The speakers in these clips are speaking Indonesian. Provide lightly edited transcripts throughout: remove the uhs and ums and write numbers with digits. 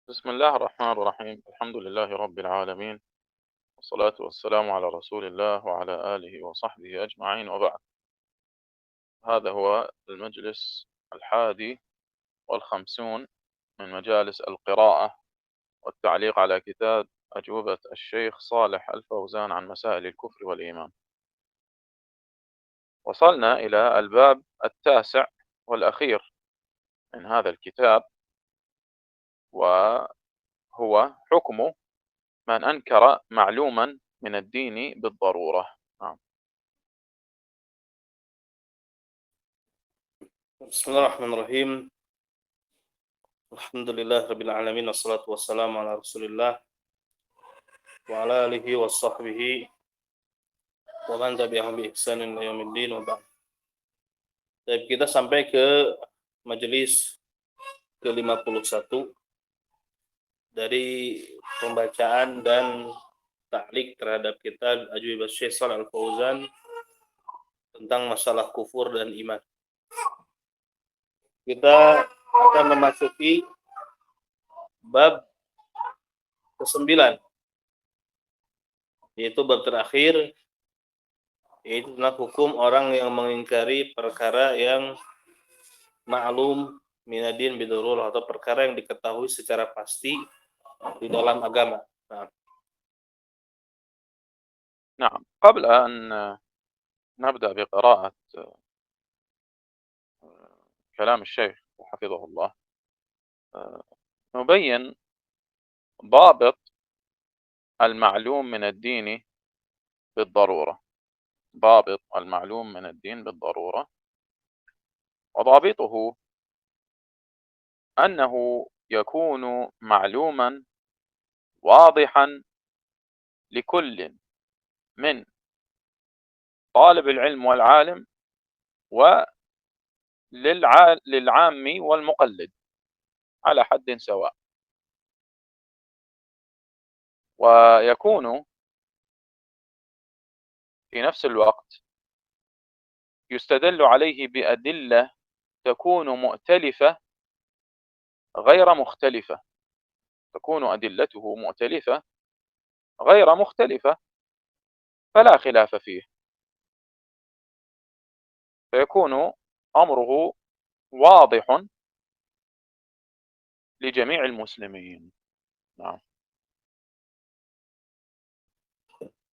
بسم الله الرحمن الرحيم الحمد لله رب العالمين والصلاة والسلام على رسول الله وعلى آله وصحبه أجمعين وبعد. هذا هو المجلس 51 من مجالس القراءة والتعليق على كتاب أجوبة الشيخ صالح الفوزان عن مسائل الكفر والإيمان. وصلنا إلى الباب التاسع والأخير من هذا الكتاب، وهو حكم من أنكر معلوما من الدين بالضرورة. نعم. بسم الله الرحمن الرحيم. الحمد لله رب العالمين والصلاة والسلام على رسول الله وعلى آله وصحبه ومن tabi'ahum bi ihsan ila yaumil wa ba'd. Baik, kita sampai ke majelis ke-51 dari pembacaan dan ta'liq terhadap kitab Ajwibah Syekh Shalal Al-Fauzan tentang masalah kufur dan iman. Kita akan memasuki bab ke-9, yaitu bab terakhir, yaitu tentang hukum orang yang mengingkari perkara yang ma'lum minadin bidurul, atau perkara yang diketahui secara pasti di dalam agama. Nah, نعم، قبل أن نبدأ بقراءة كلام الشيخ حفظه الله، نبين ضابط المعلوم من الدين بالضرورة. ضابط المعلوم من الدين بالضرورة، وضابطه أنه يكون معلوما واضحا لكل من طالب العلم والعالم وللعام والمقلد على حد سواء، ويكون في نفس الوقت يستدل عليه بأدلة تكون مؤتلفة غير مختلفة، تكون أدلته مؤتلفة غير مختلفة فلا خلاف فيه، فيكون أمره واضح لجميع المسلمين. نعم.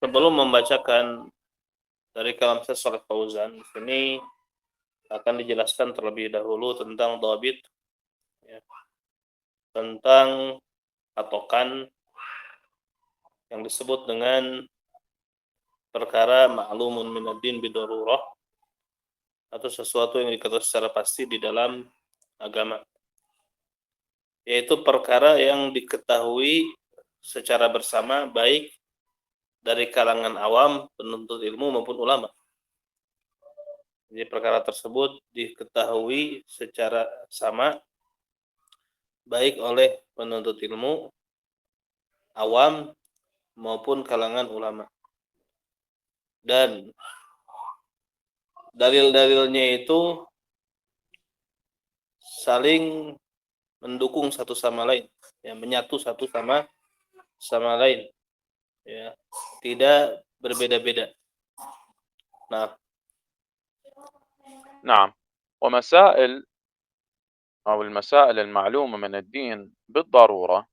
sebelum membacakan dari kalam Syekh Shalal Al-Fauzan, di sini akan dijelaskan terlebih dahulu tentang dhabit, ya, tentang patokan yang disebut dengan perkara ma'lumun minad-din bidururah, atau sesuatu yang diketahui secara pasti di dalam agama, yaitu perkara yang diketahui secara bersama baik dari kalangan awam, penuntut ilmu maupun ulama. Jadi perkara tersebut diketahui secara sama baik oleh penuntut ilmu awam maupun kalangan ulama. Dan dalil-dalilnya itu saling mendukung satu sama lain, ya, menyatu satu sama lain, ya, tidak berbeda-beda. Nah, نعم. ومسائل أو المسائل المعلومة من الدين بالضرورة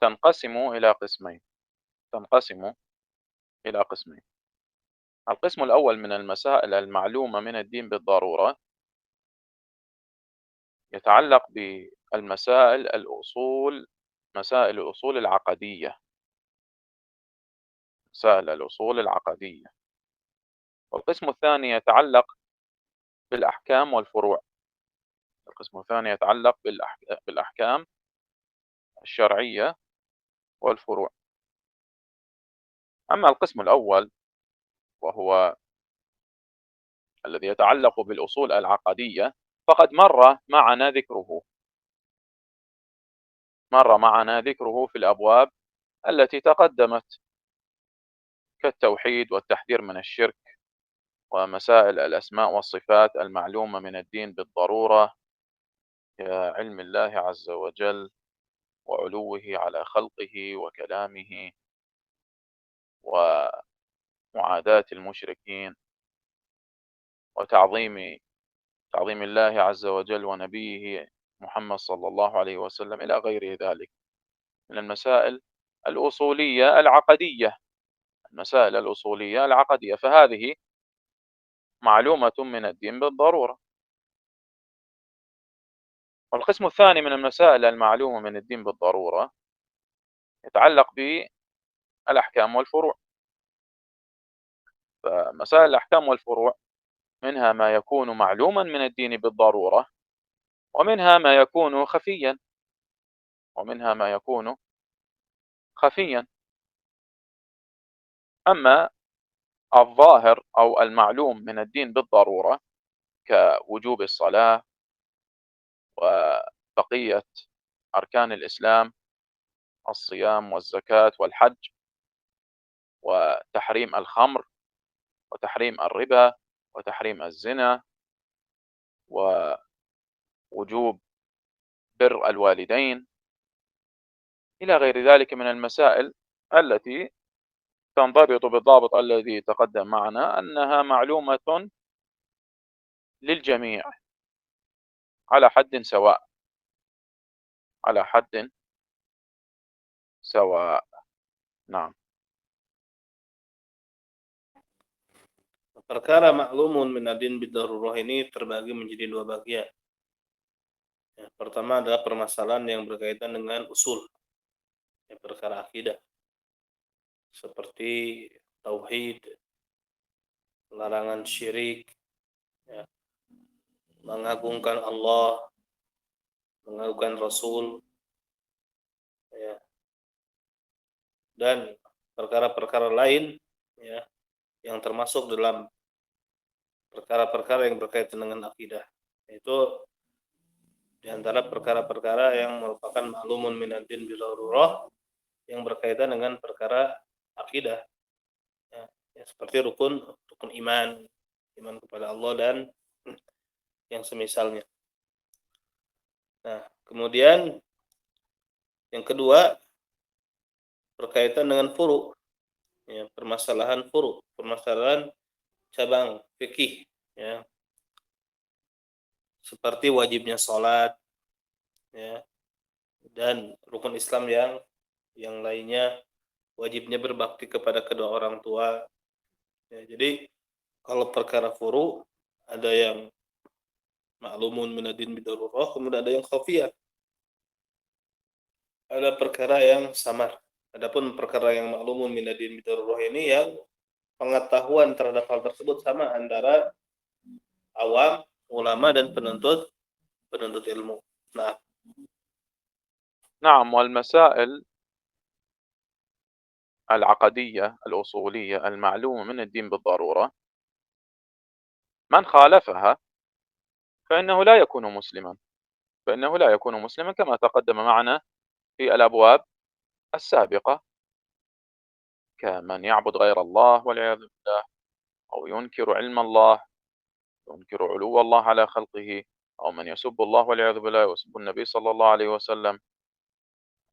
تنقسم إلى قسمين. تنقسم إلى قسمين. القسم الأول من المسائل المعلومة من الدين بالضرورة يتعلق بالمسائل الأصول، مسائل الأصول العقدية، مسائل الأصول العقدية. والقسم الثاني يتعلق بالأحكام والفروع. القسم الثاني يتعلق بالأحكام الشرعية والفروع. أما القسم الأول وهو الذي يتعلق بالأصول العقدية فقد مر معنا ذكره في الأبواب التي تقدمت، كالتوحيد والتحذير من الشرك ومسائل الأسماء والصفات المعلومة من الدين بالضرورة كعلم الله عز وجل وعلوه على خلقه وكلامه ومعاداة المشركين تعظيم الله عز وجل ونبيه محمد صلى الله عليه وسلم إلى غير ذلك من المسائل الأصولية العقدية. المسائل الأصولية العقدية فهذه معلومة من الدين بالضرورة. والقسم الثاني من المسائل المعلومة من الدين بالضرورة يتعلق بالأحكام والفروع. فمسائل الأحكام والفروع منها ما يكون معلوما من الدين بالضرورة، ومنها ما يكون خفيا ومنها ما يكون خفيا. أما الظاهر أو المعلوم من الدين بالضرورة كوجوب الصلاة وبقية أركان الإسلام، الصيام والزكاة والحج، وتحريم الخمر وتحريم الربا وتحريم الزنا، ووجوب بر الوالدين، إلى غير ذلك من المسائل التي تنضبط بالضابط الذي تقدم معنا أنها معلومة للجميع على حد سواء، على حد سواء. نعم. Perkara maklumun min ad-din bidarurah ini terbagi menjadi dua bagian. Yang pertama adalah permasalahan yang berkaitan dengan usul, perkara akidah, seperti tauhid, larangan syirik, ya, mengagungkan Allah, mengagungkan Rasul, ya, dan perkara-perkara lain, ya, yang termasuk dalam perkara-perkara yang berkaitan dengan akidah. Itu di antara perkara-perkara yang merupakan maklumun min ad-din bidarurah yang berkaitan dengan perkara akidah, ya, seperti rukun iman kepada Allah dan yang semisalnya. Nah, kemudian yang kedua berkaitan dengan furu', ya, permasalahan furu', permasalahan cabang fikih, ya, seperti wajibnya sholat, ya, dan rukun Islam yang lainnya, wajibnya berbakti kepada kedua orang tua. Ya, jadi kalau perkara furu ada yang maklumun min ad-din bidarurah, kemudian ada yang khafiyah, ada perkara yang samar. Adapun perkara yang maklumun min ad-din bidarurah ini yang pengetahuan terhadap hal tersebut sama antara awam, ulama, dan penuntut ilmu. Nah, نعم. والمسائل العقدية الأصولية المعلومة من الدين بالضرورة من خالفها فإنه لا يكون مسلما، فإنه لا يكون مسلما كما تقدم معنا في الأبواب السابقة، كمن يعبد غير الله والعياذ بالله، أو ينكر علم الله، ينكر علو الله على خلقه، أو من يسب الله والعياذ بالله ويسب النبي صلى الله عليه وسلم،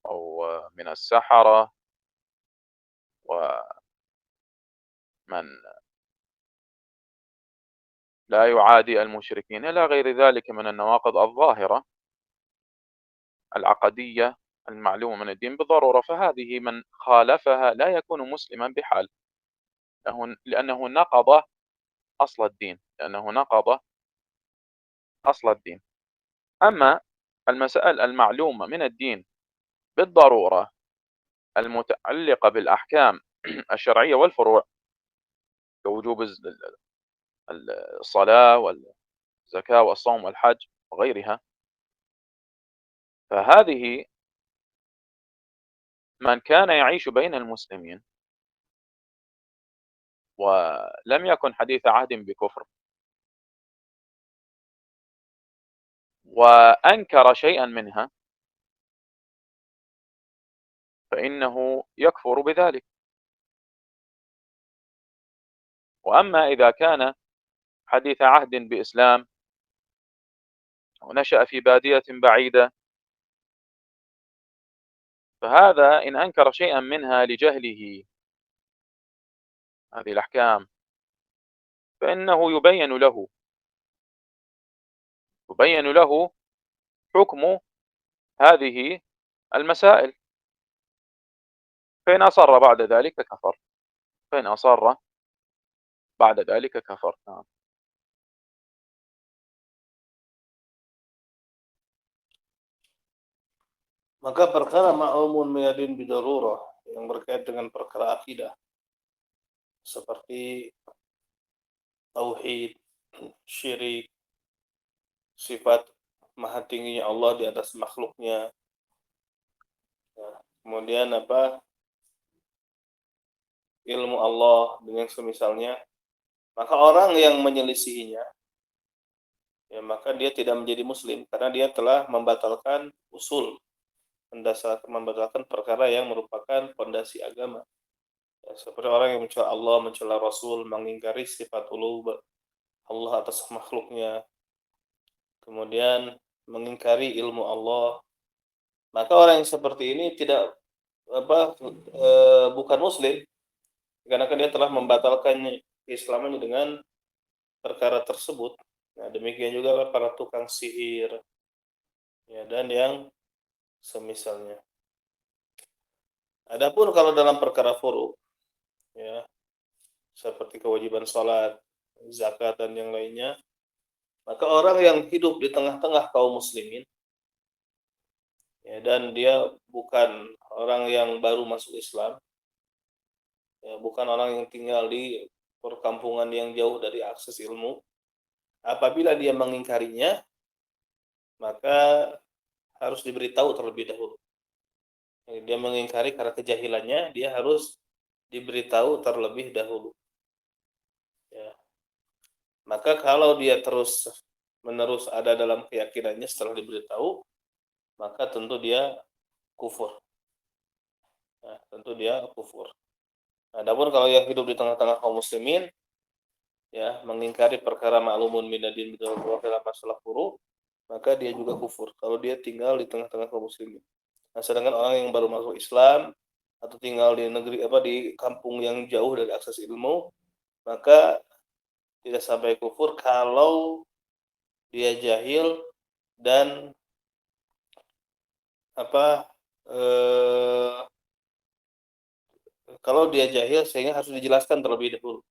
أو من السحرة ومن لا يعادي المشركين إلى غير ذلك من النواقض الظاهرة العقدية المعلومة من الدين بالضرورة. فهذه من خالفها لا يكون مسلما بحال، لأنه نقض أصل الدين، لأنه نقض أصل الدين. أما المسائل المعلومة من الدين بالضرورة المتعلقة بالأحكام الشرعية والفروع كوجوب الصلاة والزكاة والصوم والحج وغيرها، فهذه من كان يعيش بين المسلمين ولم يكن حديث عهد بكفر وأنكر شيئا منها فإنه يكفر بذلك. وأما إذا كان حديث عهد بإسلام ونشأ في بادية بعيدة فهذا إن أنكر شيئا منها لجهله هذه الأحكام فإنه يبين له حكم هذه المسائل، فإن أصر بعد ذلك كفر، فإن أصر بعد ذلك كفر. نعم. Maka perkara ma'lumun minadin bidarurah yang berkait dengan perkara akidah seperti tauhid, syirik, sifat maha tingginya Allah di atas makhluknya, kemudian ilmu Allah dengan semisalnya, maka orang yang menyelisihinya ya maka dia tidak menjadi muslim karena dia telah membatalkan usul, membatalkan perkara yang merupakan fondasi agama. Ya, seperti orang yang mencela Allah, mencela Rasul, mengingkari sifat uluhiyah Allah atas makhluknya, kemudian mengingkari ilmu Allah, maka orang yang seperti ini tidak bukan muslim karena dia telah membatalkan keislamannya dengan perkara tersebut. Nah, demikian juga para tukang sihir ya dan yang semisalnya. Adapun kalau dalam perkara furu ya seperti kewajiban salat, zakat dan yang lainnya, maka orang yang hidup di tengah-tengah kaum muslimin ya dan dia bukan orang yang baru masuk Islam, ya, bukan orang yang tinggal di perkampungan yang jauh dari akses ilmu, apabila dia mengingkarinya maka harus diberitahu terlebih dahulu. Dia mengingkari karena kejahilannya, dia harus diberitahu terlebih dahulu. Ya. Maka kalau dia terus menerus ada dalam keyakinannya setelah diberitahu, maka tentu dia kufur. Nah, tentu dia kufur. Adapun kalau yang hidup di tengah-tengah kaum muslimin, ya mengingkari perkara ma'lumun minadin dalam masalah furu, maka dia juga kufur. Kalau dia tinggal di tengah-tengah kaum muslimin. Nah, sedangkan orang yang baru masuk Islam atau tinggal di negeri di kampung yang jauh dari akses ilmu, maka tidak sampai kufur kalau dia jahil dan kalau dia jahil sehingga harus dijelaskan terlebih dahulu.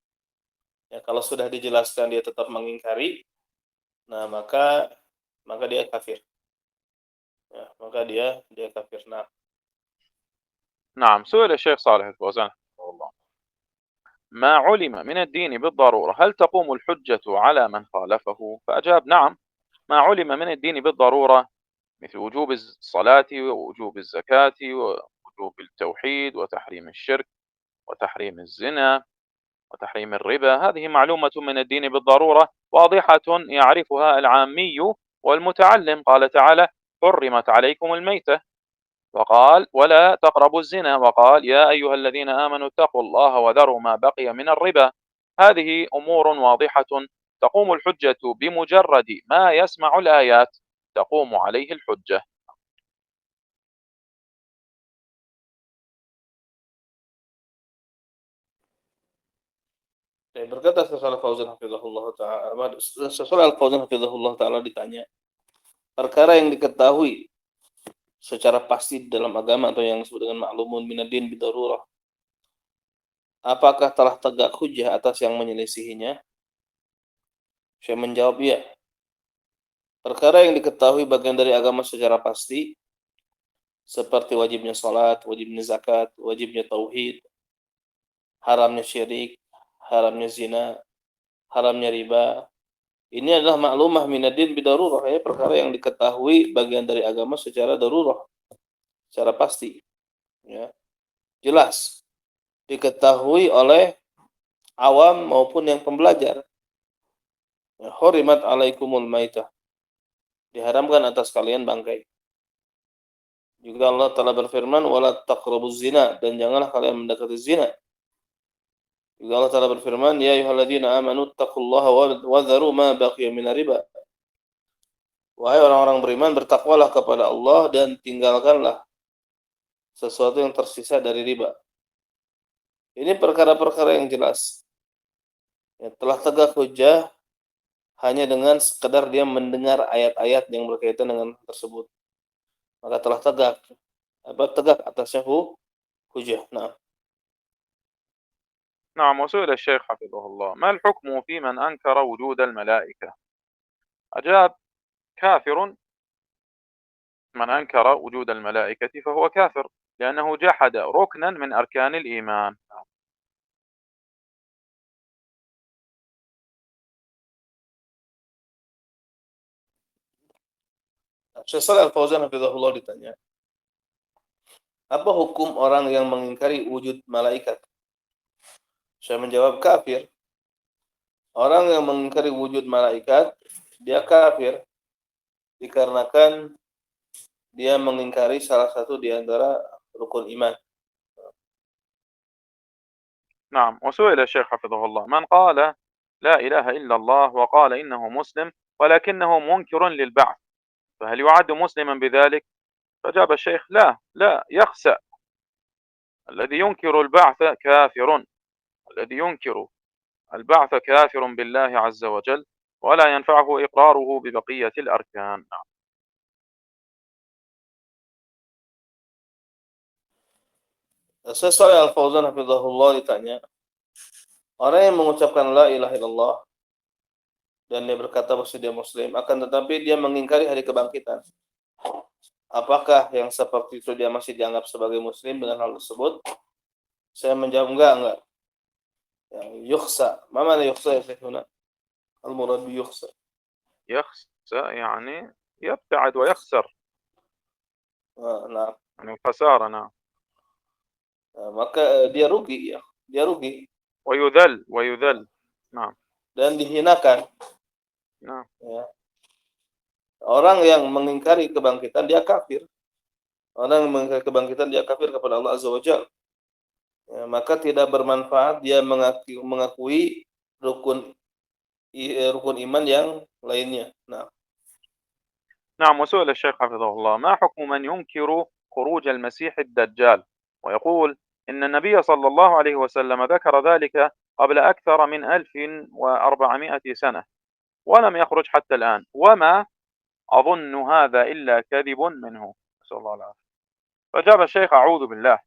Ya, kalau sudah dijelaskan dia tetap mengingkari, nah maka dia kafir. Ya, maka dia kafir. Nah. نعم. سئل الشيخ صالح الفوزان حفظه الله: ما علم من الدين بالضرورة هل تقوم الحجة على من خالفه؟ فأجاب: نعم، ما علم من الدين بالضرورة مثل وجوب الصلاة ووجوب الزكاة ووجوب التوحيد وتحريم الشرك وتحريم الزنا وتحريم الربا، هذه معلومة من الدين بالضرورة واضحة يعرفها العامي والمتعلم. قال تعالى: حرمت عليكم الميتة، وقال: ولا تقربوا الزنا، وقال: يا أيها الذين آمنوا اتقوا الله وذروا ما بقي من الربا. هذه أمور واضحة تقوم الحجة بمجرد ما يسمع الآيات تقوم عليه الحجة. Berkata Syaikhul Fauzan hafizahullah ta'ala, Syaikhul Fauzan hafizahullah ta'ala ditanya, perkara yang diketahui secara pasti dalam agama atau yang disebut dengan ma'lumun minadin bidarurah, apakah telah tegak hujah atas yang menyelisihinya? Saya menjawab ya. Perkara yang diketahui bagian dari agama secara pasti seperti wajibnya salat, wajibnya zakat, wajibnya tauhid, haramnya syirik, haramnya zina, haramnya riba. Ini adalah maklumah minadin bidarurah, ya, perkara yang diketahui bagian dari agama secara darurah, secara pasti. Ya. Jelas diketahui oleh awam maupun yang pembelajar. Ya, hurimat alaikumul maitah. Diharamkan atas kalian bangkai. Juga Allah Ta'ala berfirman, wala taqrabuz zina, dan janganlah kalian mendekati zina. Juga Allah Ta'ala berfirman, ya ayyuhalladzina amanu taqullaha wa dharu ma baqiya minar riba. Wahai orang-orang beriman, bertakwalah kepada Allah dan tinggalkanlah sesuatu yang tersisa dari riba. Ini perkara-perkara yang jelas. Ya, telah tegak hujjah hanya dengan sekedar dia mendengar ayat-ayat yang berkaitan dengan tersebut. Maka telah tegak atasnya hujjah. Nah, نعم. وسئل الشيخ حفظه الله: ما الحكم في من أنكر وجود الملائكة؟ أجاب: كافر. من أنكر وجود الملائكة فهو كافر، لأنه جحد ركنا من أركان الإيمان. Syekh Shalih Al-Fauzan hafizahullah ditanya, apa hukum orang yang mengingkari wujud malaikat? Saya menjawab kafir. Orang yang mengingkari wujud malaikat, dia kafir dikarenakan dia mengingkari salah satu di antara rukun iman. نعم. وسئل الشيخ حفظه الله: من قال لا إله إلا الله وقال إنه مسلم ولكنه منكر للبعث، فهل يعد مسلما بذلك؟ فأجاب الشيخ: لا، لا، يخسأ. الذي ينكر البعث كافر، الذي ينكر البعث كافر بالله عز وجل، ولا ينفعه إقراره ببقية الأركان. Syekh Shalih Al-Fauzan hafizahullah ditanya, orang yang mengucapkan la ilaha illallah dan dia berkata bahwa dia muslim, akan tetapi dia mengingkari hari kebangkitan. Apakah yang seperti itu dia masih dianggap sebagai muslim dengan hal tersebut? Saya menjawab enggak. Ya, yukhsa. Ma mana yukhsa ya Syekhuna? Al-murad bi yukhsa. يخسأ يعني يبتعد ويخسر، Nah, يعني الخسارة. نعم. maka dia rugi ya. Dia rugi ويذل ويذل. نعم. dan dihinakan. نعم. Ya. Orang yang mengingkari kebangkitan dia kafir. Orang yang mengingkari kebangkitan dia kafir kepada Allah Azza wa Jalla. Ya, maka tidak bermanfaat dia mengakui rukun iman yang lainnya. Nah, نعم. وسئل الشيخ حفظه الله: ما حكم من ينكر خروج المسيح الدجال ويقول إن النبي صلى الله عليه وسلم ذكر ذلك قبل أكثر من 1400 سنة ولم يخرج حتى الآن، وما أظن هذا إلا كذب منه، نسأل الله العافية. فأجاب الشيخ: أعوذ بالله،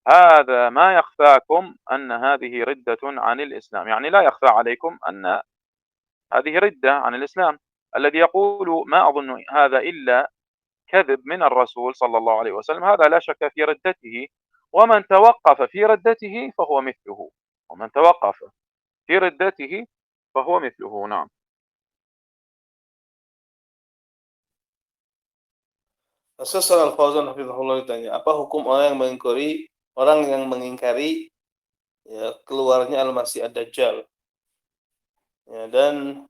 هذا ما يخفاكم أن هذه ردة عن الإسلام. يعني لا يخفى عليكم أن هذه ردة عن الإسلام. الذي يقول ما أظن هذا إلا كذب من الرسول صلى الله عليه وسلم، هذا لا شك في ردته، ومن توقف في ردته فهو مثله، ومن توقف في ردته فهو مثله. نعم. Syekh Shalih Al-Fauzan hafizahullah ditanya, apa hukum orang yang mengingkari ya, keluarnya Al-Masih Ad-Dajjal? Ya, dan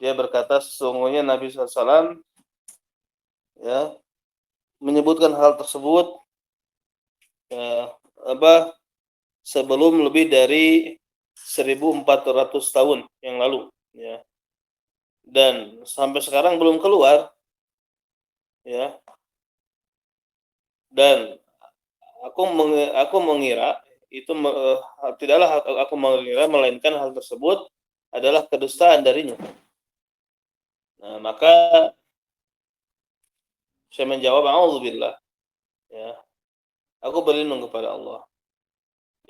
dia berkata sesungguhnya Nabi SAW ya menyebutkan hal tersebut ya, sebelum lebih dari 1400 tahun yang lalu ya, dan sampai sekarang belum keluar ya, dan aku mengira itu tidaklah aku mengira melainkan hal tersebut adalah kedustaan darinya. Nah, maka saya menjawab auzubillah ya, aku berlindung kepada Allah.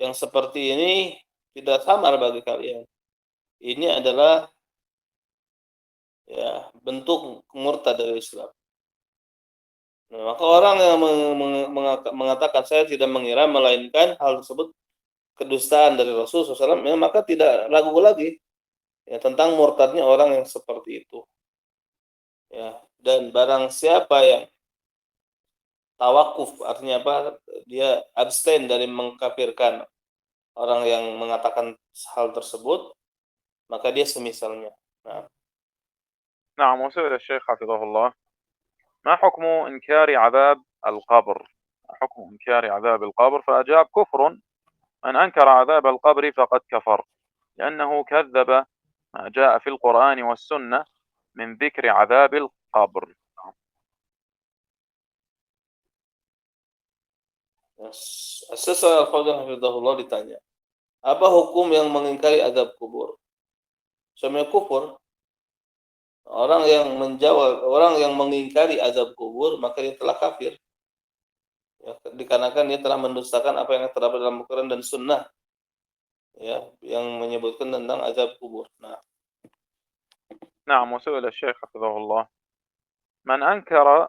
Yang seperti ini tidak samar bagi kalian. Ini adalah ya bentuk murtad dari Islam. Nah, maka orang yang mengatakan saya tidak mengira melainkan hal tersebut kedustaan dari Rasulullah SAW, ya, maka tidak ragu lagi ya tentang murtadnya orang yang seperti itu. Ya, dan barang siapa yang tawakuf artinya apa? Dia abstain dari mengkafirkan orang yang mengatakan hal tersebut, maka dia semisalnya. Nah, نعم. وسئل الشيخ حفظه الله: ما حكم إنكار عذاب القبر؟ حكم إنكار عذاب القبر؟ فأجاب: كفر. من أنكر عذاب القبر فقد كفر، لأنه كذب ما جاء في القرآن والسنة من ذكر عذاب القبر. Syekh Al-Fauzan hafizahullah ditanya, apa hukum yang mengingkari azab kubur? Sebenarnya kufur. Orang yang mengingkari azab kubur maka dia telah kafir. Ya, dikarenakan dia telah mendustakan apa yang terdapat dalam Al-Quran dan Sunnah, ya, yang menyebutkan tentang azab kubur. Nah, نعم. وسئل الشيخ حفظه الله: من أنكر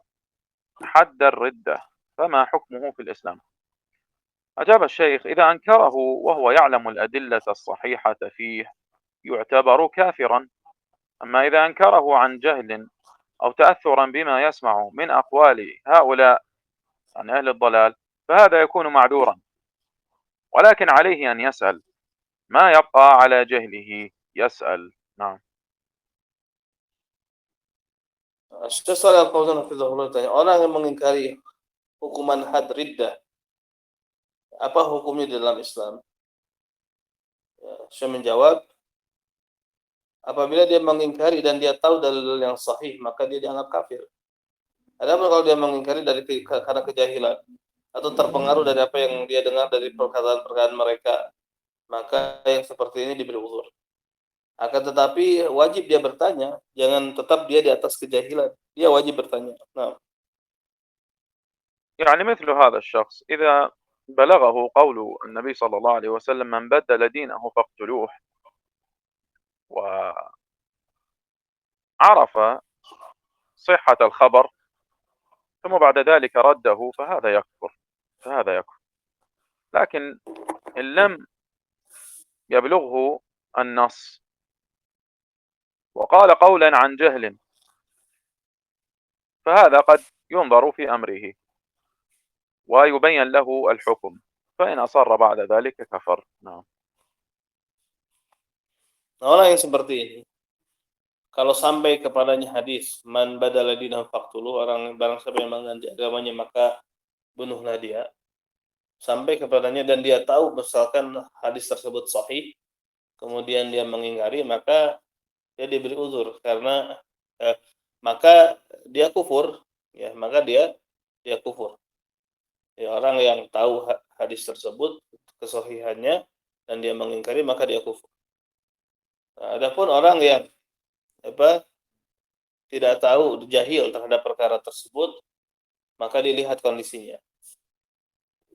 حد الردة فما حكمه في الإسلام؟ أجاب الشيخ: إذا أنكره وهو يعلم الأدلة الصحيحة فيه يعتبر كافرا. أما إذا أنكره عن جهل أو تأثرا بما يسمع من أقوال هؤلاء عن أهل الضلال فهذا يكون معذورا، ولكن عليه أن يسأل، ما يبقى على جهله يسأل. نعم. Syekh Shalih Al-Fauzan hafizahullah ditanya, orang yang mengingkari hukuman had riddah, apa hukumnya di dalam Islam? Ya, saya menjawab, apabila dia mengingkari dan dia tahu dalil yang sahih, maka dia dianggap kafir. Adapun kalau dia mengingkari karena kejahilan atau terpengaruh dari apa yang dia dengar dari perkataan-perkataan mereka, maka yang seperti ini diberi uzur. Akan tetapi wajib dia bertanya, jangan tetap dia di atas kejahilan. Dia wajib bertanya. Nah, يعني مثل هذا الشخص إذا بلغه قول النبي صلى الله عليه وسلم: من بدل دينه فاقتلوه، وعرف صحة الخبر ثم بعد ذلك رده فهذا يكفر، فهذا يكفر. لكن إن لم يبلغه النص وقال قولا عن جهل فهذا قد ينظر في أمره ويبين له الحكم، فإن أصر بعد ذلك كفر. نعم. orang yang seperti ini, kalau sampai kepadanya hadis, man badala dinahu faqtulu, orang barang siapa yang mengganti agamanya maka bunuhlah dia. Sampai kepadanya dan dia tahu misalkan hadis tersebut sahih, kemudian dia mengingkari, maka dia diberi uzur karena maka dia kufur, ya, maka dia kufur. Ya, orang yang tahu hadis tersebut kesahihannya dan dia mengingkari maka dia kufur. Nah, adapun orang yang tidak tahu, jahil terhadap perkara tersebut, maka dilihat kondisinya.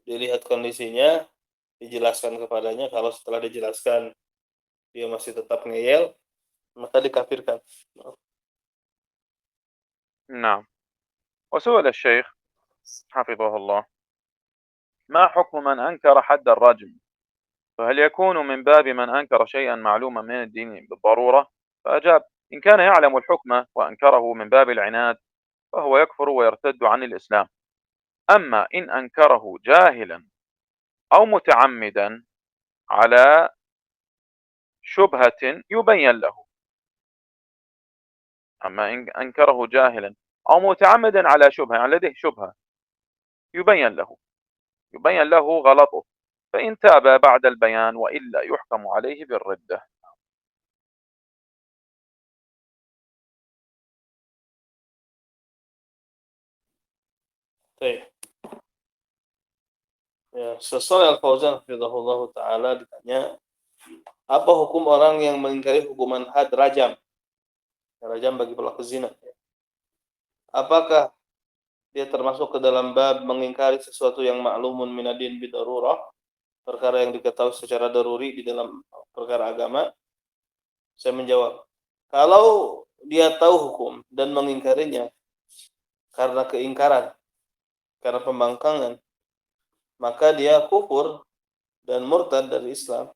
Dilihat kondisinya, dijelaskan kepadanya. Kalau setelah dijelaskan dia masih tetap ngeyel, maka dikafirkan. نعم. وسئل الشيخ حفظه الله: ما حكم من أنكر حد الرجم؟ فهل يكون من باب من أنكر شيئا معلوما من الدين بالضرورة؟ فأجاب: إن كان يعلم الحكم وأنكره من باب العناد فهو يكفر ويرتد عن الإسلام. أما إن أنكره جاهلا أو متعمدا على شبهة يبين له، أما إن أنكره جاهلا أو متعمدا على شبهة، يعني لديه شبهة، يبين له غلطه، فإن تاب بعد البيان وإلا يحكم عليه بالردة. Baik. Ya, Syekh Al-Fauzan hafizahullah taala ditanya, apa hukum orang yang mengingkari hukuman had rajam? Rajam bagi pelaku zina. Apakah dia termasuk ke dalam bab mengingkari sesuatu yang ma'lumun minadin bidarurah, perkara yang diketahui secara daruri di dalam perkara agama? Saya menjawab, kalau dia tahu hukum dan mengingkarinya karena keingkaran, karena pembangkangan, maka dia kufur dan murtad dari Islam.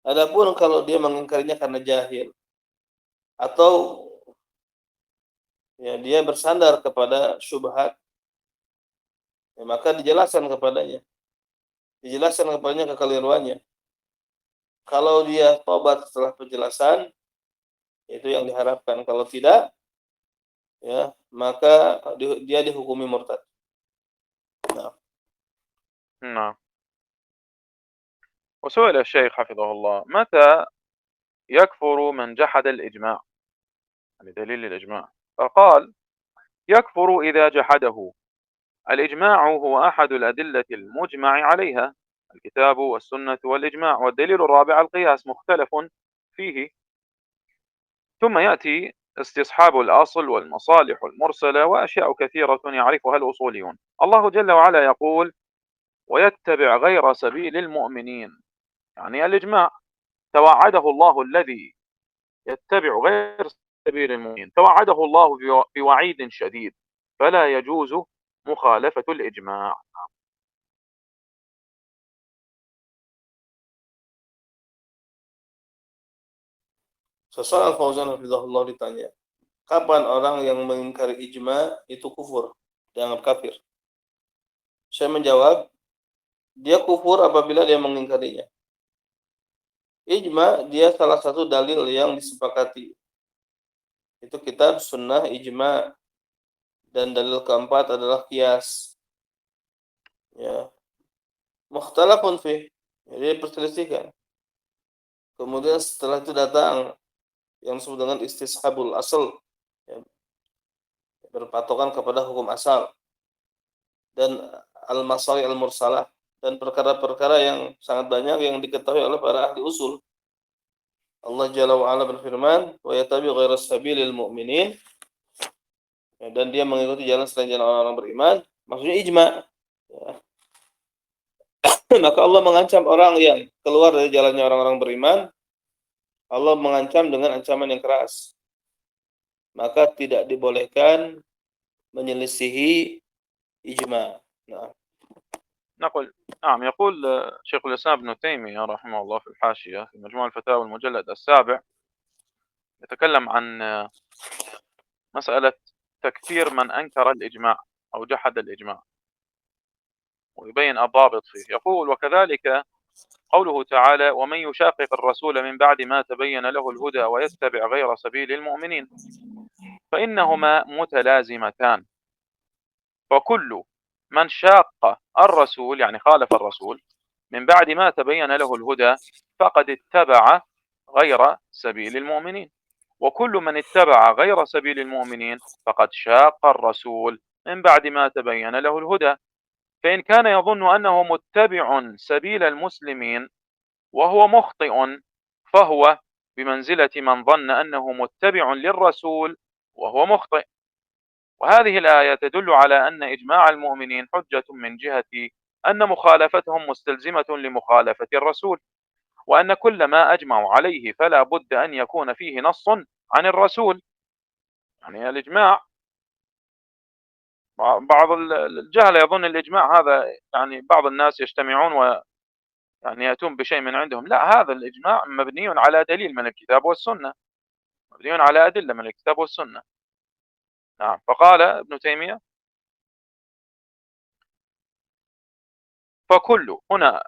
Adapun kalau dia mengingkarinya karena jahil atau ya dia bersandar kepada syubhat, ya, maka dijelaskan kepadanya kekeliruannya. Kalau dia tobat setelah penjelasan, itu yang diharapkan. Kalau tidak, ya maka dia dihukumi murtad. Nah. نعم. وسئل الشيخ حفظه الله: متى يكفر من جحد الإجماع، يعني دليل الإجماع؟ فقال: يكفر إذا جحده الإجماع هو أحد الأدلة المجمع عليها، الكتاب والسنة والإجماع. والدليل الرابع القياس مختلف فيه. ثم يأتي استصحاب الأصل والمصالح المرسلة وأشياء كثيرة يعرفها الأصوليون. الله جل وعلا يقول: ويتبع غير سبيل المؤمنين، يعني الإجماع. توعده الله الذي يتبع غير سبيل المؤمنين، توعده الله بوعيد شديد، فلا يجوز مخالفة الإجماع. Seorang Fauzan hafizahullah ditanya, kapan orang yang mengingkari ijma itu kufur, dianggap kafir? Saya menjawab, dia kufur apabila dia mengingkarinya. Ijma dia salah satu dalil yang disepakati. Itu kitab, sunnah, ijma. Dan dalil keempat adalah qiyas. Ya, mukhtalafun fih. Jadi perselisihan. Kemudian setelah itu datang yang disebut dengan istishabul asal, ya, berpatokan kepada hukum asal, dan al-masari al-mursalah, dan perkara-perkara yang sangat banyak yang diketahui oleh para ahli usul. Allah Jalla wa Ala berfirman, wa yatabi ghaira sabilil mu'minin, ya, dan dia mengikuti jalan selain jalan orang-orang beriman, maksudnya ijma. Ya. Maka Allah mengancam orang yang keluar dari jalannya orang-orang beriman. Allah mengancam dengan ancaman yang keras. Maka tidak dibolehkan menyelisihi ijma. Nah. نقول نعم. يقول شيخ الإسلام ابن تيمية رحمه الله في الحاشية في مجموع الفتاوى المجلد السابع، يتكلم عن مسألة تكفير من أنكر الإجماع أو جحد الإجماع، ويبين الضابط فيه. يقول: وكذلك قوله تعالى: ومن يشاقق الرسول من بعد ما تبين له الهدى ويتبع غير سبيل المؤمنين، فإنهما متلازمتان. فكل من شاق الرسول، يعني خالف الرسول، من بعد ما تبين له الهدى فقد اتبع غير سبيل المؤمنين، وكل من اتبع غير سبيل المؤمنين فقد شاق الرسول من بعد ما تبين له الهدى. فإن كان يظن أنه متبع سبيل المسلمين وهو مخطئ، فهو بمنزلة من ظن أنه متبع للرسول وهو مخطئ. وهذه الآية تدل على أن إجماع المؤمنين حجة من جهة أن مخالفتهم مستلزمة لمخالفة الرسول، وأن كل ما أجمعوا عليه فلا بد أن يكون فيه نص عن الرسول. يعني الإجماع، بعض الجهل يظن الإجماع هذا يعني بعض الناس يجتمعون ويعني يأتون بشيء من عندهم. لا، هذا الإجماع مبني على دليل من الكتاب والسنة، مبني على أدلة من الكتاب والسنة. نعم. فقال ابن تيمية: فكل، هنا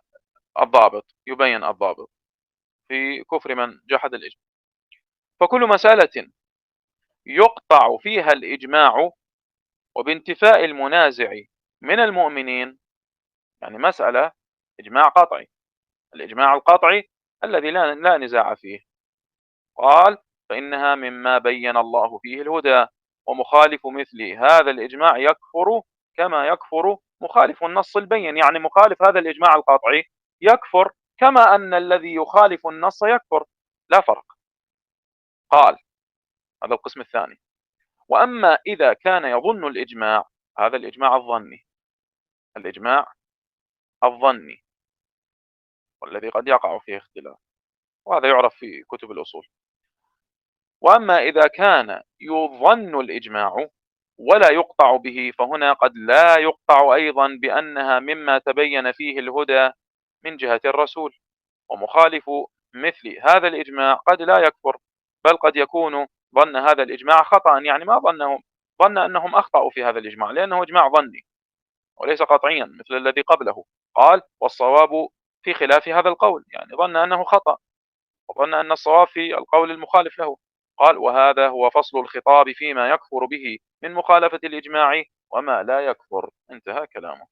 الضابط، يبين الضابط في كفر من جحد الإجماع. فكل مسألة يقطع فيها الإجماع وبانتفاء المنازع من المؤمنين، يعني مسألة إجماع قطعي، الإجماع القطعي الذي لا نزاع فيه، قال: فإنها مما بين الله فيه الهدى، ومخالف مثل هذا الإجماع يكفر كما يكفر مخالف النص البين. يعني مخالف هذا الإجماع القطعي يكفر كما أن الذي يخالف النص يكفر، لا فرق. قال: هذا القسم الثاني. وأما إذا كان يظن الإجماع، هذا الإجماع الظني، الإجماع الظني والذي قد يقع فيه اختلاف، وهذا يعرف في كتب الأصول. وأما إذا كان يظن الإجماع ولا يقطع به، فهنا قد لا يقطع أيضا بأنها مما تبين فيه الهدى من جهة الرسول. ومخالف مثل هذا الإجماع قد لا يكفر، بل قد يكون ظن هذا الإجماع خطأ، يعني ما ظن أنهم أخطأوا في هذا الإجماع، لأنه إجماع ظني وليس قطعيا مثل الذي قبله. قال: والصواب في خلاف هذا القول، يعني ظن أنه خطأ وظن أن الصواب في القول المخالف له. قال: وهذا هو فصل الخطاب فيما يكفر به من مخالفة الإجماع وما لا يكفر. انتهى كلامه.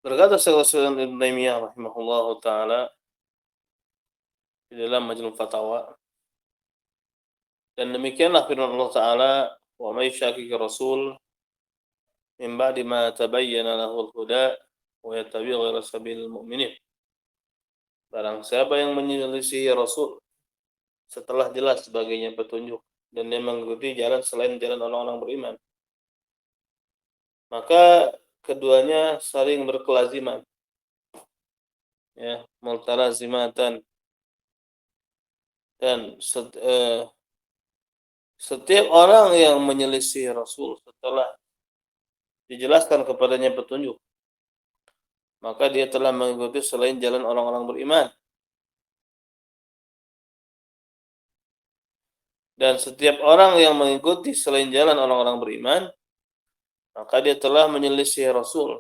Berkata Syaikhul Islam Ibnu Taimiyah rahimahullahu taala di dalam Majmu' Fatawa, Dan demikianlah firman Allah Ta'ala, wa may yushaqiqir rasul min ba'di ma tabayyana lahul huda wa yattabi' ghayra sabilil mu'minin. Barang siapa yang menyelisihi Rasul setelah jelas baginya petunjuk dan dia mengikuti jalan selain jalan orang-orang beriman, maka keduanya saling berkelaziman, ya, multalazimatan. Dan setiap orang yang menyelisih Rasul setelah dijelaskan kepadanya petunjuk, maka dia telah mengikuti selain jalan orang-orang beriman. Dan setiap orang yang mengikuti selain jalan orang-orang beriman, maka dia telah menyelisih Rasul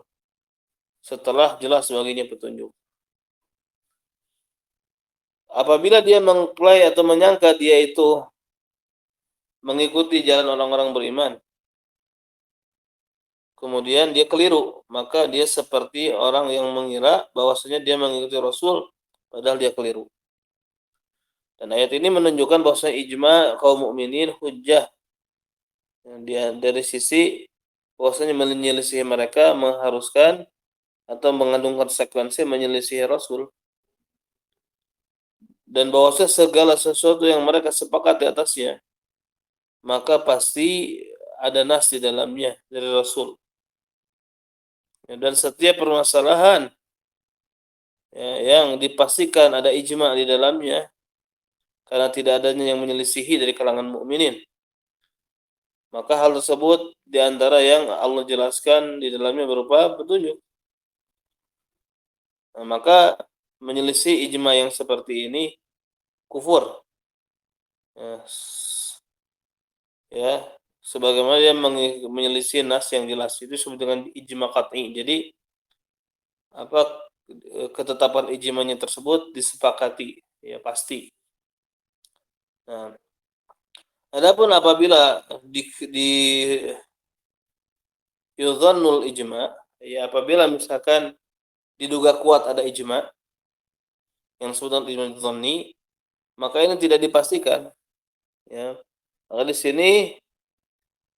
setelah jelas baginya petunjuk. Apabila dia mengklaim atau menyangka dia itu mengikuti jalan orang-orang beriman, kemudian dia keliru, maka dia seperti orang yang mengira bahwasanya dia mengikuti Rasul, padahal dia keliru. Dan ayat ini menunjukkan bahwasanya ijma kaum mukminin hujjah, dia dari sisi bahwasanya menyelisih mereka mengharuskan atau mengandung konsekuensi menyelisih Rasul, dan bahwasanya segala sesuatu yang mereka sepakat di atasnya maka pasti ada nas di dalamnya dari Rasul. Dan setiap permasalahan, ya, yang dipastikan ada ijma di dalamnya karena tidak adanya yang menyelisihi dari kalangan mukminin, maka hal tersebut di antara yang Allah jelaskan di dalamnya berupa petunjuk. Nah, maka menyelisih ijma yang seperti ini kufur. Ya, sebagaimana dia menyelisih nas yang jelas, itu disebut dengan ijma qat'i. Jadi apa, ketetapan ijmanya tersebut disepakati, ya pasti. Nah, adapun apabila di yudhannul ijma, ya apabila misalkan diduga kuat ada ijma yang disebut ijma dhanni, maka ini tidak dipastikan, ya. Maka di sini,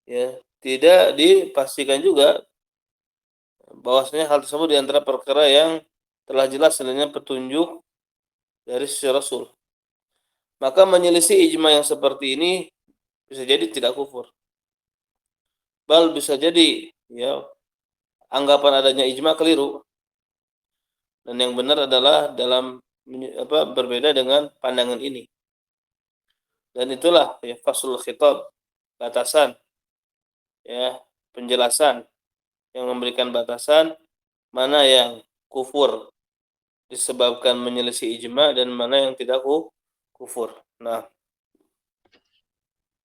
ya, tidak dipastikan juga bahwasanya hal tersebut di antara perkara yang telah jelas dengan petunjuk dari sisi Rasul. Maka menyelisih ijma yang seperti ini bisa jadi tidak kufur. Bal bisa jadi, ya, anggapan adanya ijma keliru. Dan yang benar adalah dalam berbeda dengan pandangan ini. Dan itulah, ya, faslul khitab, batasan, ya, penjelasan yang memberikan batasan mana yang kufur disebabkan menyelisih ijma dan mana yang tidak kufur. Nah,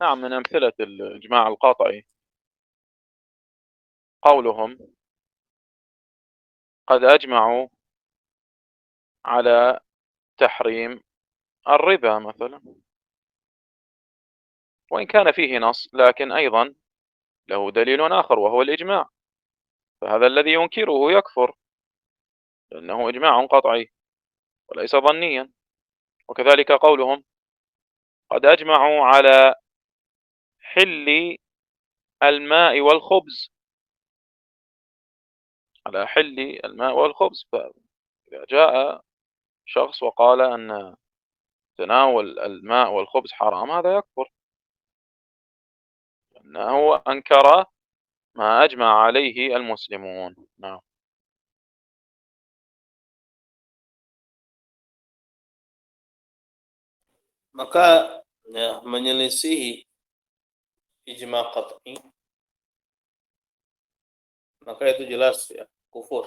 نعم، من أمثلة الإجماع القاطعي قولهم قد أجمعوا على تحريم الربا مثلا، وإن كان فيه نص لكن أيضا له دليل آخر وهو الإجماع، فهذا الذي ينكره يكفر لأنه إجماع قطعي وليس ظنيا. وكذلك قولهم قد أجمعوا على حل الماء والخبز، على حل الماء والخبز، فإذا جاء شخص وقال أن تناول الماء والخبز حرام هذا يكفر لأنه أنكر ما أجمع عليه المسلمون. نعم. maka, ya, menyelisihi ijma qat'i, maka itu jelas, ya, kufur.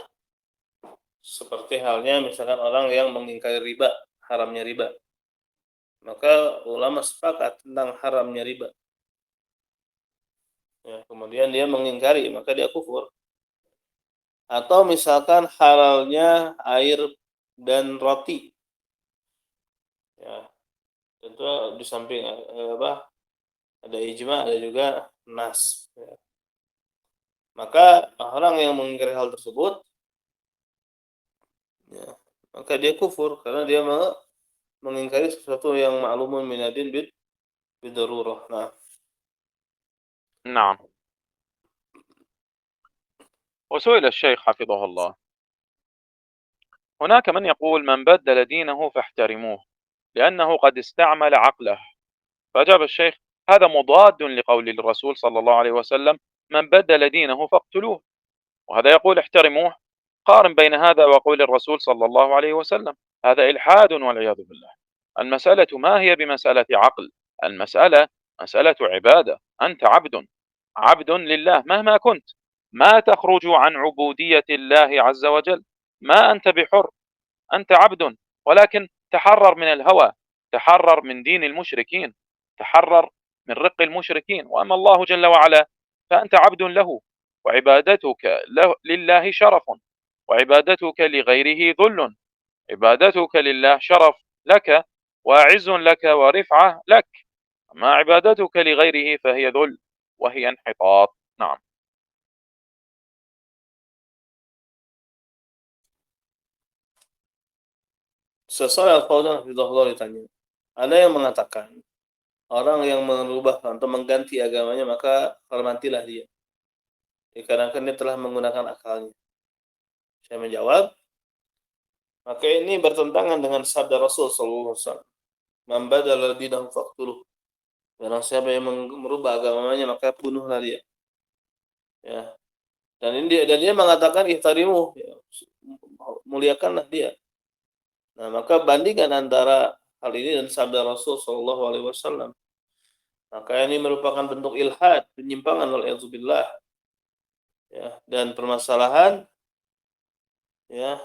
Seperti halnya misalkan orang yang mengingkari riba, haramnya riba. Maka ulama sepakat tentang haramnya riba. Ya, kemudian dia mengingkari, maka dia kufur. Atau misalkan halalnya air dan roti. Ya, tentu di samping ada ijma, ada juga nas. Ya. Maka orang yang mengingkari hal tersebut, ya, maka dia kufur karena dia mengingkari sesuatu yang ma'lumun minadin bil بالضرورة. نعم. نعم. وسئل الشيخ حفظه الله: هناك من يقول من بدل دينه فاحترموه لأنه قد استعمل عقله. فأجاب الشيخ: هذا مضاد لقول الرسول صلى الله عليه وسلم: من بدل دينه فاقتلوه. وهذا يقول احترموه. قارن بين هذا وقول الرسول صلى الله عليه وسلم. هذا إلحاد والعياذ بالله. المسألة ما هي بمسألة عقل، المسألة مسألة عبادة. أنت عبد، عبد لله مهما كنت، ما تخرج عن عبودية الله عز وجل. ما أنت بحر، أنت عبد، ولكن تحرر من الهوى، تحرر من دين المشركين، تحرر من رق المشركين. وأما الله جل وعلا فأنت عبد له، وعبادتك لله شرف، وعبادتك لغيره ذل. عبادتك لله شرف لك، وعز لك، ورفعة لك. أما عبادتك لغيره فهي ذل، وهي انحطاط. نعم. Sesuai Al-Fauzan Hafizahullah ditanya. Ada yang mengatakan orang yang merubah atau mengganti agamanya maka hormatilah dia. Dikarenakan dia telah menggunakan akalnya. Saya menjawab, maka ini bertentangan dengan sabda Rasul sallallahu alaihi wasallam. Man badala dinahu faqtuluh. Barang siapa yang merubah agamanya maka bunuhlah dia. Ya. Dan dia mengatakan ihtarimu, ya, muliakanlah dia. Nah, maka bandingkan antara hal ini dan sabda Rasul sallallahu alaihi wasallam. Maka ini merupakan bentuk ilhad, penyimpangan wal'iyadzubillah. Ya, dan permasalahan, ya,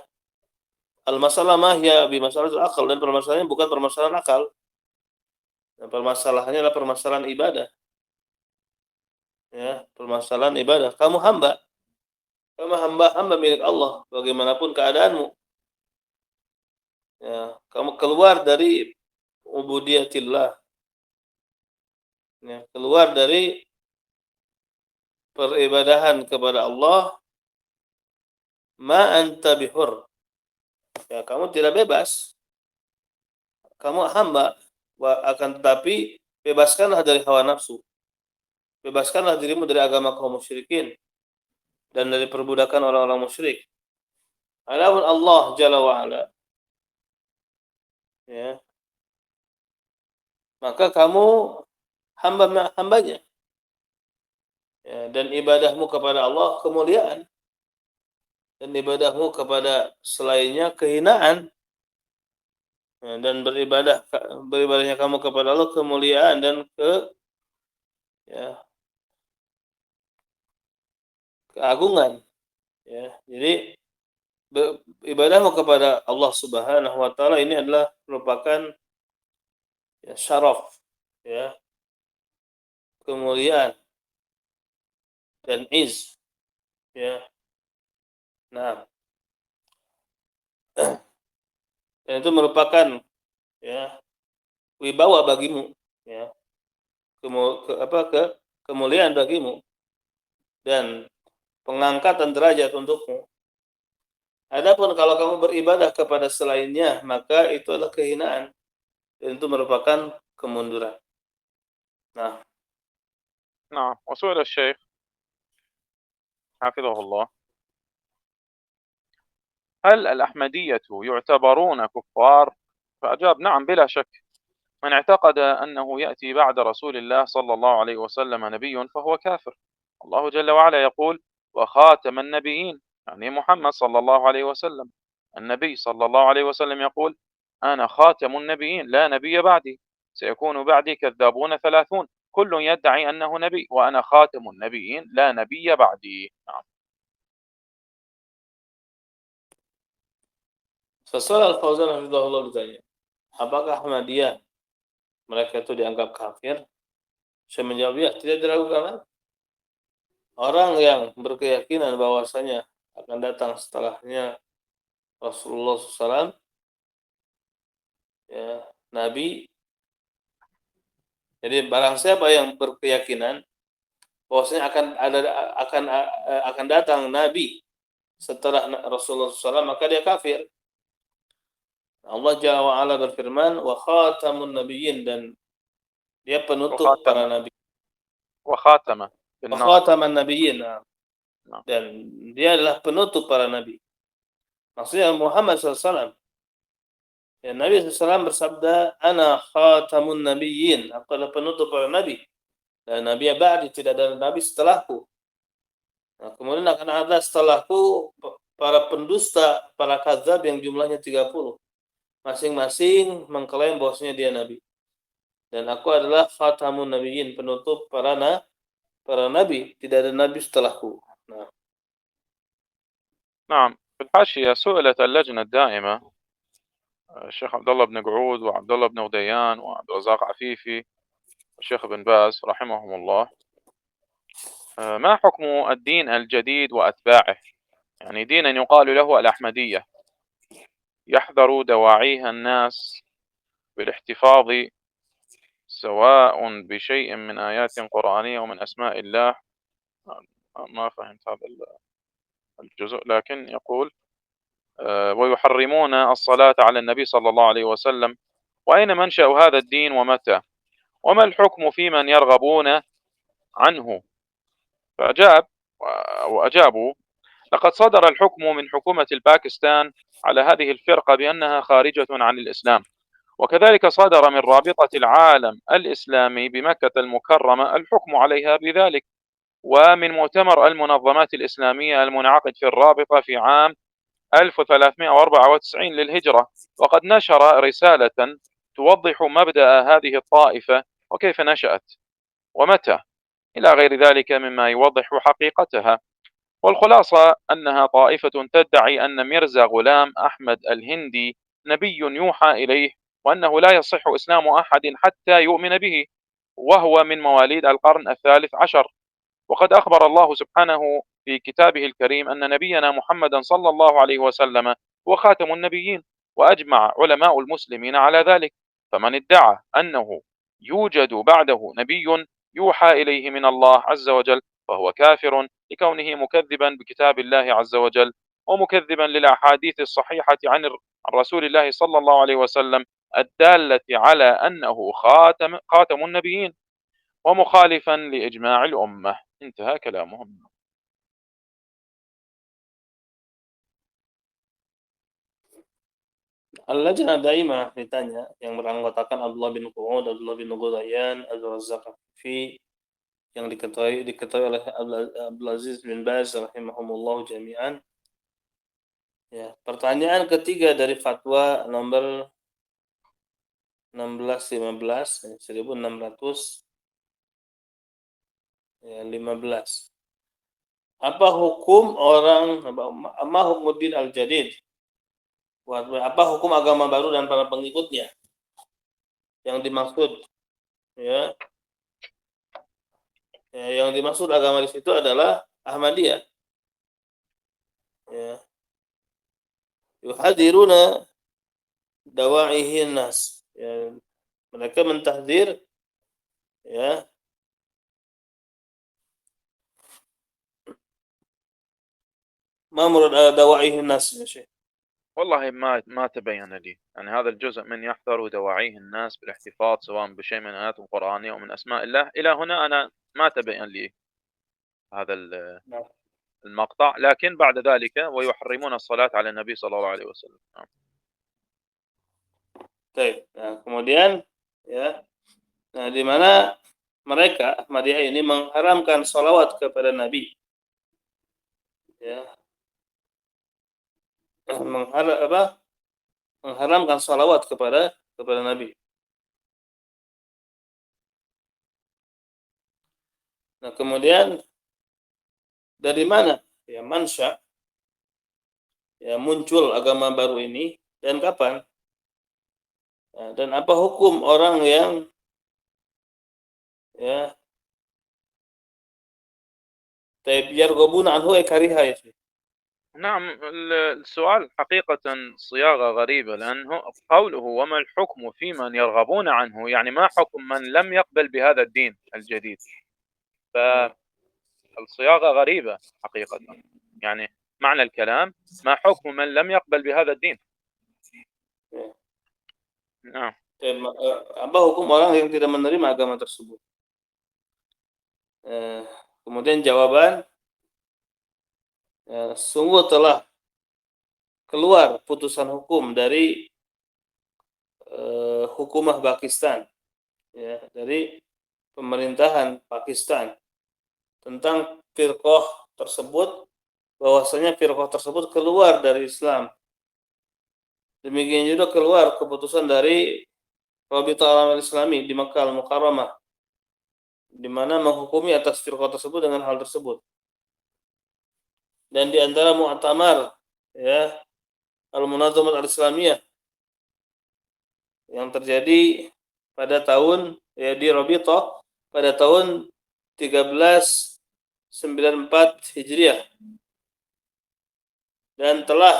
al-masalah ma hiya bi masalatul akal, dan permasalahannya bukan permasalahan akal. Dan permasalahannya adalah permasalahan ibadah. Ya, permasalahan ibadah. Kamu hamba milik Allah bagaimanapun keadaanmu. Ya, kamu keluar dari ubudiyatillah. Ya, keluar dari peribadahan kepada Allah, ma anta bihur. Ya, kamu tidak bebas. Kamu hamba, akan tetapi bebaskanlah dari hawa nafsu. Bebaskanlah dirimu dari agama kaum musyrikin dan dari perbudakan orang-orang musyrik. Adapun Allah Jalla wa Ala, ya, maka kamu hambanya. Ya, dan ibadahmu kepada Allah kemuliaan, dan ibadahmu kepada selainnya kehinaan. Ya, dan beribadahnya kamu kepada Allah kemuliaan dan ya, keagungan. Ya, jadi ibadahmu kepada Allah Subhanahu wa taala ini adalah merupakan, ya, syaraf, ya, kemuliaan dan iz, ya. Nah, dan itu merupakan, ya, wibawa bagimu, ya, kemuliaan bagimu dan pengangkatan derajat untukmu. Adapun kalau kamu beribadah kepada selainnya, maka itu adalah kehinaan dan itu merupakan kemunduran. Nah, نعم. وسئل الشيخ حفظه الله: هل الأحمدية يعتبرون كفار؟ فأجاب: نعم بلا شك. من اعتقد أنه يأتي بعد رسول الله صلى الله عليه وسلم نبي فهو كافر. الله جل وعلا يقول: وخاتم النبيين، يعني محمد صلى الله عليه وسلم. النبي صلى الله عليه وسلم يقول: أنا خاتم النبيين لا نبي بعدي، سيكون بعدي كذابون 30 كل يدعي أنه نبي وأنا خاتم النبيين لا نبي بعدي. نعم. sesuai Al-Fauzan Hafizahullah ditanya, apakah Ahmadiyah mereka itu dianggap kafir? Saya menjawab, ya, tidak diragukan lagi. Orang yang berkeyakinan bahwasanya akan datang setelahnya Rasulullah SAW, ya, Nabi. Jadi barang siapa yang berkeyakinan bahwasanya akan datang Nabi setelah Rasulullah SAW, maka dia kafir. Allah Jalla wa Ala berfirman, wa khatamun nabiyyin, dan Dia penutup para nabi. وخاتمة بالنص. Khataman nabiyyin. نعم. Dan dia adalah penutup para nabi. Maksudnya Muhammad SAW. Ya, Nabi SAW bersabda, Ana khatamun nabiyyin. Aku adalah penutup para nabi. Dan nabi ba'di, tidak ada nabi setelahku. Nah, kemudian akan ada setelahku para pendusta, para kadzab yang jumlahnya 30. Masing-masing mengklaim bahwasanya dia nabi. Dan aku adalah khatamun nabiyyin, penutup para nabi, tidak ada nabi setelahku. Nah. نعم. في الحاشية سئلت اللجنة الدائمة الشيخ عبد الله بن قعود وعبد الله بن غديان وعبد الرزاق عفيفي والشيخ بن باز رحمهم الله ما حكم الدين الجديد وأتباعه؟ يعني دينا يقال له الأحمدية يحذر دواعيها الناس بالاحتفاظ سواء بشيء من آيات قرآنية ومن أسماء الله. ما فهمت هذا الجزء، لكن يقول ويحرمون الصلاة على النبي صلى الله عليه وسلم. وأين منشأ هذا الدين ومتى؟ وما الحكم في من يرغبون عنه؟ وأجابوا لقد صدر الحكم من حكومة الباكستان على هذه الفرقة بأنها خارجة عن الإسلام، وكذلك صدر من رابطة العالم الإسلامي بمكة المكرمة الحكم عليها بذلك، ومن مؤتمر المنظمات الإسلامية المنعقد في الرابطة في عام 1394 للهجرة، وقد نشر رسالة توضح مبدأ هذه الطائفة وكيف نشأت ومتى إلى غير ذلك مما يوضح حقيقتها. والخلاصة أنها طائفة تدعي أن ميرزا غلام أحمد الهندي نبي يوحى إليه، وأنه لا يصح إسلام أحد حتى يؤمن به، وهو من مواليد القرن الثالث عشر. وقد أخبر الله سبحانه في كتابه الكريم أن نبينا محمدا صلى الله عليه وسلم هو خاتم النبيين، وأجمع علماء المسلمين على ذلك. فمن ادعى أنه يوجد بعده نبي يوحى إليه من الله عز وجل فهو كافر لكونه مكذبا بكتاب الله عز وجل، ومكذبا للأحاديث الصحيحة عن رسول الله صلى الله عليه وسلم الدالة على أنه خاتم النبيين، ومخالفا لإجماع الأمة. انتهى كلامهم. Al-Lajnah Daimah ditanya, yang beranggotakan Abdullah bin Qu'ud, Abdullah bin Ghudayyan, Abdul Razzaq Fi, yang diketahui oleh Abdul Aziz bin Baz rahimahumullah jami'an. Ya, pertanyaan ketiga dari fatwa nomor 1615 1615. Apa hukum orang ma hukmuddin al-jadid? Apa hukum agama baru dan para pengikutnya? Yang dimaksud ya, yang dimaksud agama di situ adalah Ahmadiyah. Ya. Yuhadiruna dawa'ihin nas. Ya, mereka mentahdir ya ما مراد دواعيه الناس يا شيخ؟ والله ما تبين لي، يعني هذا الجزء من يحذر دواعيه الناس بالاحتفاظ سواء بشيء من آيات القرآنية ومن أسماء الله، إلى هنا أنا ما تبين لي هذا المقطع، لكن بعد ذلك ويحرمون الصلاة على النبي صلى الله عليه وسلم. Baik. Nah, kemudian ya, nah di mana mereka Ahmadiyah ini mengharamkan salawat kepada Nabi. Ya. Mengharamkan salawat kepada Nabi. Nah, kemudian dari mana ya mansya ya muncul agama baru ini dan kapan? Nah, dan apa hukum orang yang ya يرغبون عنه كريهة يا شيخ؟ نعم. السؤال حقيقة صياغة غريبة، لأنه قوله وما الحكم في من يرغبون عنه، يعني ما حكم من لم يقبل بهذا الدين الجديد؟ فالصياغة غريبة حقيقة، يعني معنى الكلام ما حكم من لم يقبل بهذا الدين. نعم. Apa hukum orang yang tidak menerima agama tersebut? Kemudian jawaban, sungguh telah keluar putusan hukum dari hukumah Pakistan, ya, dari pemerintahan Pakistan tentang firqah tersebut, bahwasanya firqah tersebut keluar dari Islam. Demikian juga keluar keputusan dari Rabithah Alam Islami di Makkah Al-Mukarramah, di mana menghukumi atas firqah tersebut dengan hal tersebut. Dan di antara mu'tamar, ya, Al-Munazzamat Al-Islamiyah yang terjadi pada tahun, ya, di Rabithah pada tahun 1394 Hijriah, dan telah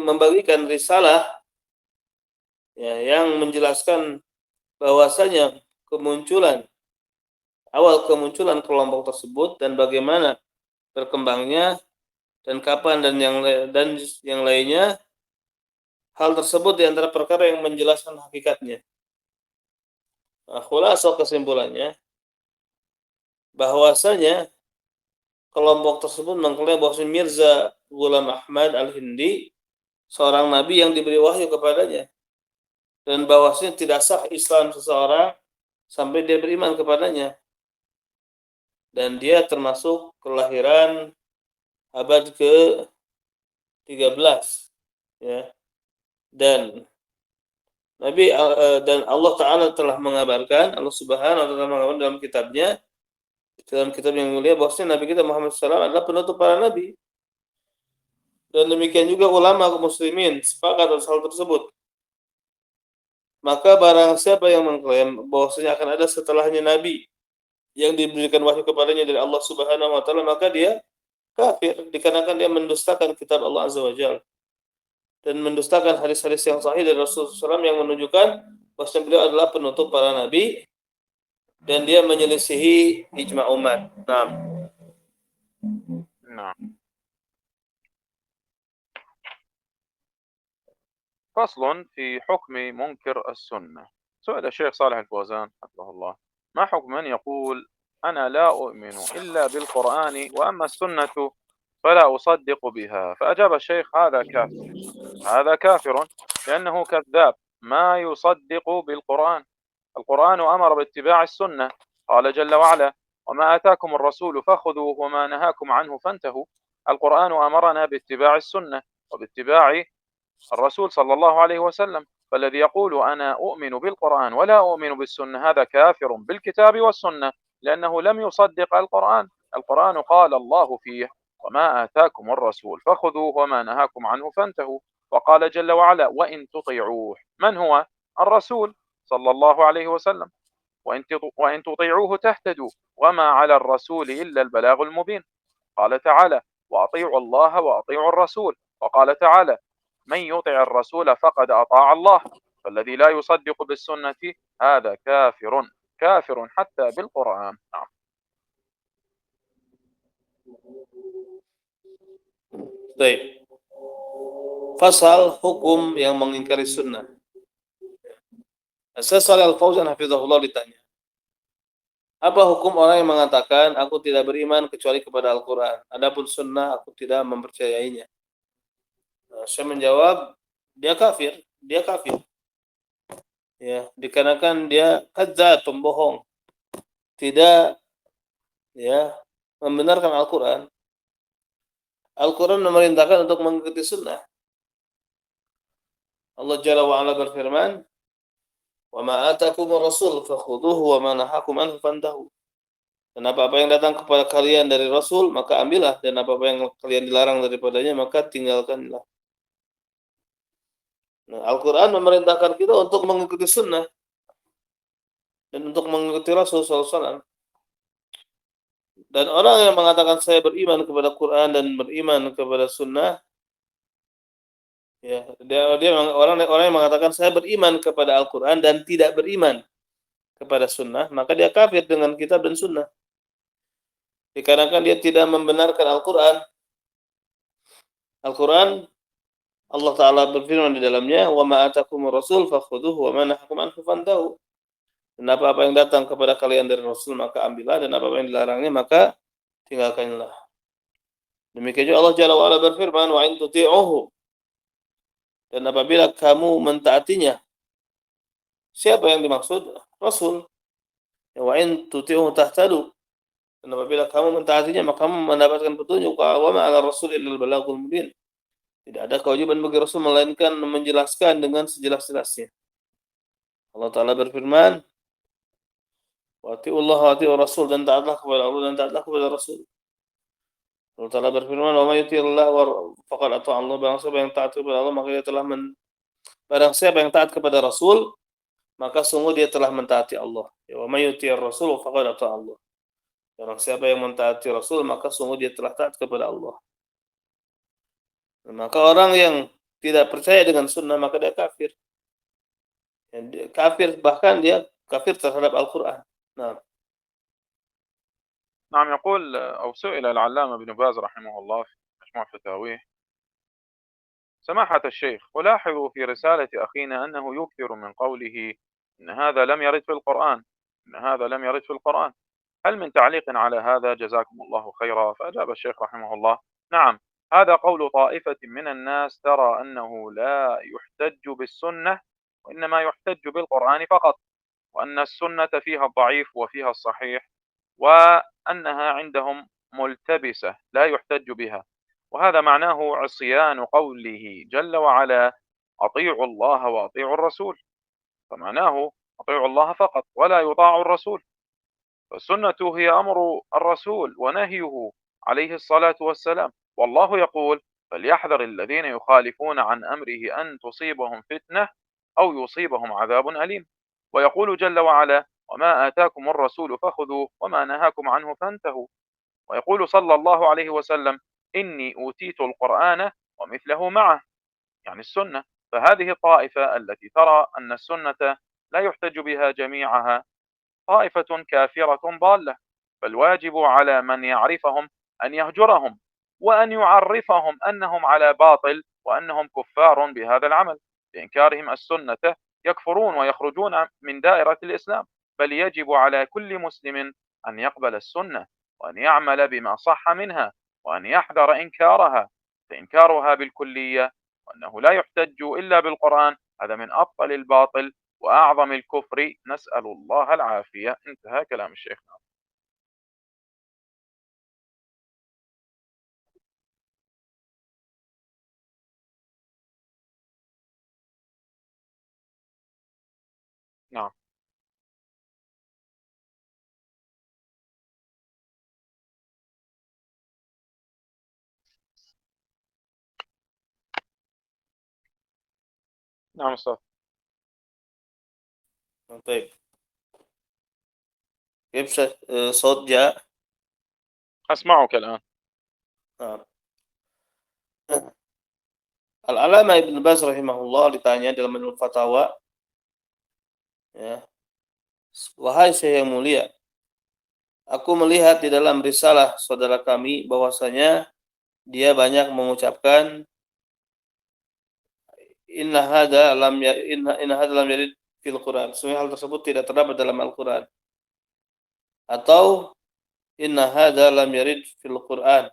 membagikan risalah, ya, yang menjelaskan bahwasanya awal kemunculan kelompok tersebut dan bagaimana berkembangnya dan kapan dan yang lainnya. Hal tersebut di antara perkara yang menjelaskan hakikatnya. Nah, khulasah kesimpulannya bahwasanya kelompok tersebut mengklaim bahwa Mirza Ghulam Ahmad Al-Hindi seorang nabi yang diberi wahyu kepadanya, dan bahwasanya tidak sah Islam seseorang sampai dia beriman kepadanya, dan dia termasuk kelahiran abad ke-13, ya. Dan Allah Ta'ala telah mengabarkan, Allah Subhanahu wa Ta'ala mengabarkan dalam kitab yang mulia, bahwasanya Nabi kita Muhammad SAW adalah penutup para nabi. Dan demikian juga ulama muslimin sepakat atas hal tersebut. Maka barang siapa yang mengklaim bahwasanya akan ada setelahnya nabi yang diberikan wahyu kepadanya dari Allah Subhanahu wa Ta'ala, maka dia kafir, dikarenakan dia mendustakan kitab Allah Azza wa Jalla dan mendustakan hadis-hadis yang sahih dari Rasulullah SAW yang menunjukkan bahwasanya beliau adalah penutup para nabi, dan dia menyelisihi ijma' umat. نعم. فصل في حكم منكر السنة. سئل الشيخ صالح الفوزان حفظه الله: ما حكم من يقول أنا لا أؤمن إلا بالقرآن وأما السنة فلا أصدق بها؟ فأجاب الشيخ: هذا كافر لأنه كذاب، ما يصدق بالقرآن. القرآن أمر باتباع السنة، قال جل وعلا: وما آتاكم الرسول فخذوه وما نهاكم عنه فانتهوا. القرآن أمرنا باتباع السنة وباتباع الرسول صلى الله عليه وسلم، فالذي يقول أنا أؤمن بالقرآن ولا أؤمن بالسنة هذا كافر بالكتاب والسنة، لأنه لم يصدق القرآن. القرآن قال الله فيه: وما آتاكم الرسول فخذوه وما نهاكم عنه فانتهوا. وقال جل وعلا: وإن تطيعوه. من هو؟ الرسول صلى الله عليه وسلم. وإن تطيعوه تهتدوا وما على الرسول إلا البلاغ المبين. قال تعالى: وأطيعوا الله وأطيعوا الرسول. وقال تعالى: من يطع الرسول فقد أطاع الله. فالذي لا يصدق بالسنة هذا كافر حتى بالقرآن. نعم. Baik. Pasal hukum yang mengingkari sunnah. Syekh Shalih Al-Fauzan hafizahullah ditanya, apa hukum orang yang mengatakan aku tidak beriman kecuali kepada Al-Quran, adapun sunnah aku tidak mempercayainya? Saya menjawab, dia kafir. Ya, dikarenakan dia kadzdzab, pembohong, tidak, ya, membenarkan Al-Quran. Al-Quran memerintahkan untuk mengikuti sunnah. Allah Jalla wa Ala berfirman, wa ma atakumur rasul fakhudhuhu wa ma nahakum anhu fantahu. Dan apa-apa yang datang kepada kalian dari Rasul, maka ambillah, dan apa-apa yang kalian dilarang daripadanya, maka tinggalkanlah. Nah, Al-Quran memerintahkan kita untuk mengikuti sunnah dan untuk mengikuti Rasul SAW. Dan orang yang mengatakan saya beriman kepada Quran dan beriman kepada sunnah, ya, orang yang mengatakan saya beriman kepada Al-Quran dan tidak beriman kepada sunnah, maka dia kafir dengan kitab dan sunnah. Dikarenakan dia tidak membenarkan Al-Quran. Al-Quran Allah Ta'ala berfirman di dalamnya, "Wa ma atakumur rasul fakhudhuhu wa ma nahakum anhu fantahu." Dan apa-apa yang datang kepada kalian dari Rasul maka ambillah, dan apa-apa yang dilarangnya maka tinggalkanlah. Demikian juga Allah Jalla wa ala berfirman, "Wa in tuti'uhu." Dan apabila kamu mentaatinya, siapa yang dimaksud? Rasul. Wa in tuti'uhu tahtadu. Dan apabila kamu mentaatinya maka kamu mendapatkan petunjuk. Wa ma 'ala rasul illal balaghul mubin. Tidak ada kewajiban bagi Rasul melainkan menjelaskan dengan sejelas-jelasnya. Allah Ta'ala berfirman, "Wa ati'ullah wa ati'ur rasul." Dan taatlah kepada Allah dan taatlah kepada Rasul. Allah Ta'ala berfirman, "Wa may yuti'illah faqad ata'a Allah." Barang siapa yang taat kepada Allah maka dia telah barang siapa yang taat kepada Rasul maka sungguh dia telah mentaati Allah. Ya, wa may yuti'ir rasul faqad ata'a Allah. Barang siapa yang mentaati Rasul maka sungguh dia telah taat kepada Allah. Maka orang yang tidak percaya dengan sunnah maka dia kafir. Dia kafir, bahkan dia kafir terhadap Al-Quran. Nah. نعم. يقول أو سئل العلامة ابن باز رحمه الله في مجموع فتاويه: سماحة الشيخ، ألاحظ في رسالة أخينا أنه يكثر من قوله إن هذا لم يرد في القرآن، إن هذا لم يرد في القرآن، هل من تعليق على هذا؟ جزاكم الله خيرا. فأجاب الشيخ رحمه الله: نعم، هذا قول طائفة من الناس ترى أنه لا يحتج بالسنة وإنما يحتج بالقرآن فقط، وأن السنة فيها الضعيف وفيها الصحيح، وأنها عندهم ملتبسة لا يحتج بها، وهذا معناه عصيان قوله جل وعلا: أطيعوا الله وأطيعوا الرسول، فمعناه أطيعوا الله فقط ولا يطاع الرسول. فالسنة هي أمر الرسول ونهيه عليه الصلاة والسلام، والله يقول: فليحذر الذين يخالفون عن أمره أن تصيبهم فتنة أو يصيبهم عذاب أليم. ويقول جل وعلا: وما آتاكم الرسول فخذوه وما نهاكم عنه فانتهوا. ويقول صلى الله عليه وسلم: إني أوتيت القرآن ومثله معه، يعني السنة. فهذه الطائفة التي ترى أن السنة لا يحتج بها جميعها طائفة كافرة ضالة، فالواجب على من يعرفهم أن يهجرهم وأن يعرفهم أنهم على باطل وأنهم كفار بهذا العمل. بإنكارهم السنة يكفرون ويخرجون من دائرة الإسلام، بل يجب على كل مسلم أن يقبل السنة وأن يعمل بما صح منها وأن يحذر إنكارها، فإنكارها بالكلية وأنه لا يحتج إلا بالقرآن هذا من أبطل الباطل وأعظم الكفر، نسأل الله العافية. انتهى كلام الشيخ. نعم. نعم أستاذ. طيب. كيف صوت جاء؟ أسمعك الآن. Nah. Al-Alama Ibn Baz rahimahullah ditanya dalam Majmu' Fatawa, ya, wahai Syekh yang mulia, aku melihat di dalam risalah saudara kami bahwasanya dia banyak mengucapkan inna hadza lam yarid fil Quran. Semua hal tersebut tidak terdapat dalam Al-Quran. Atau inna hadza lam yarid fil Quran.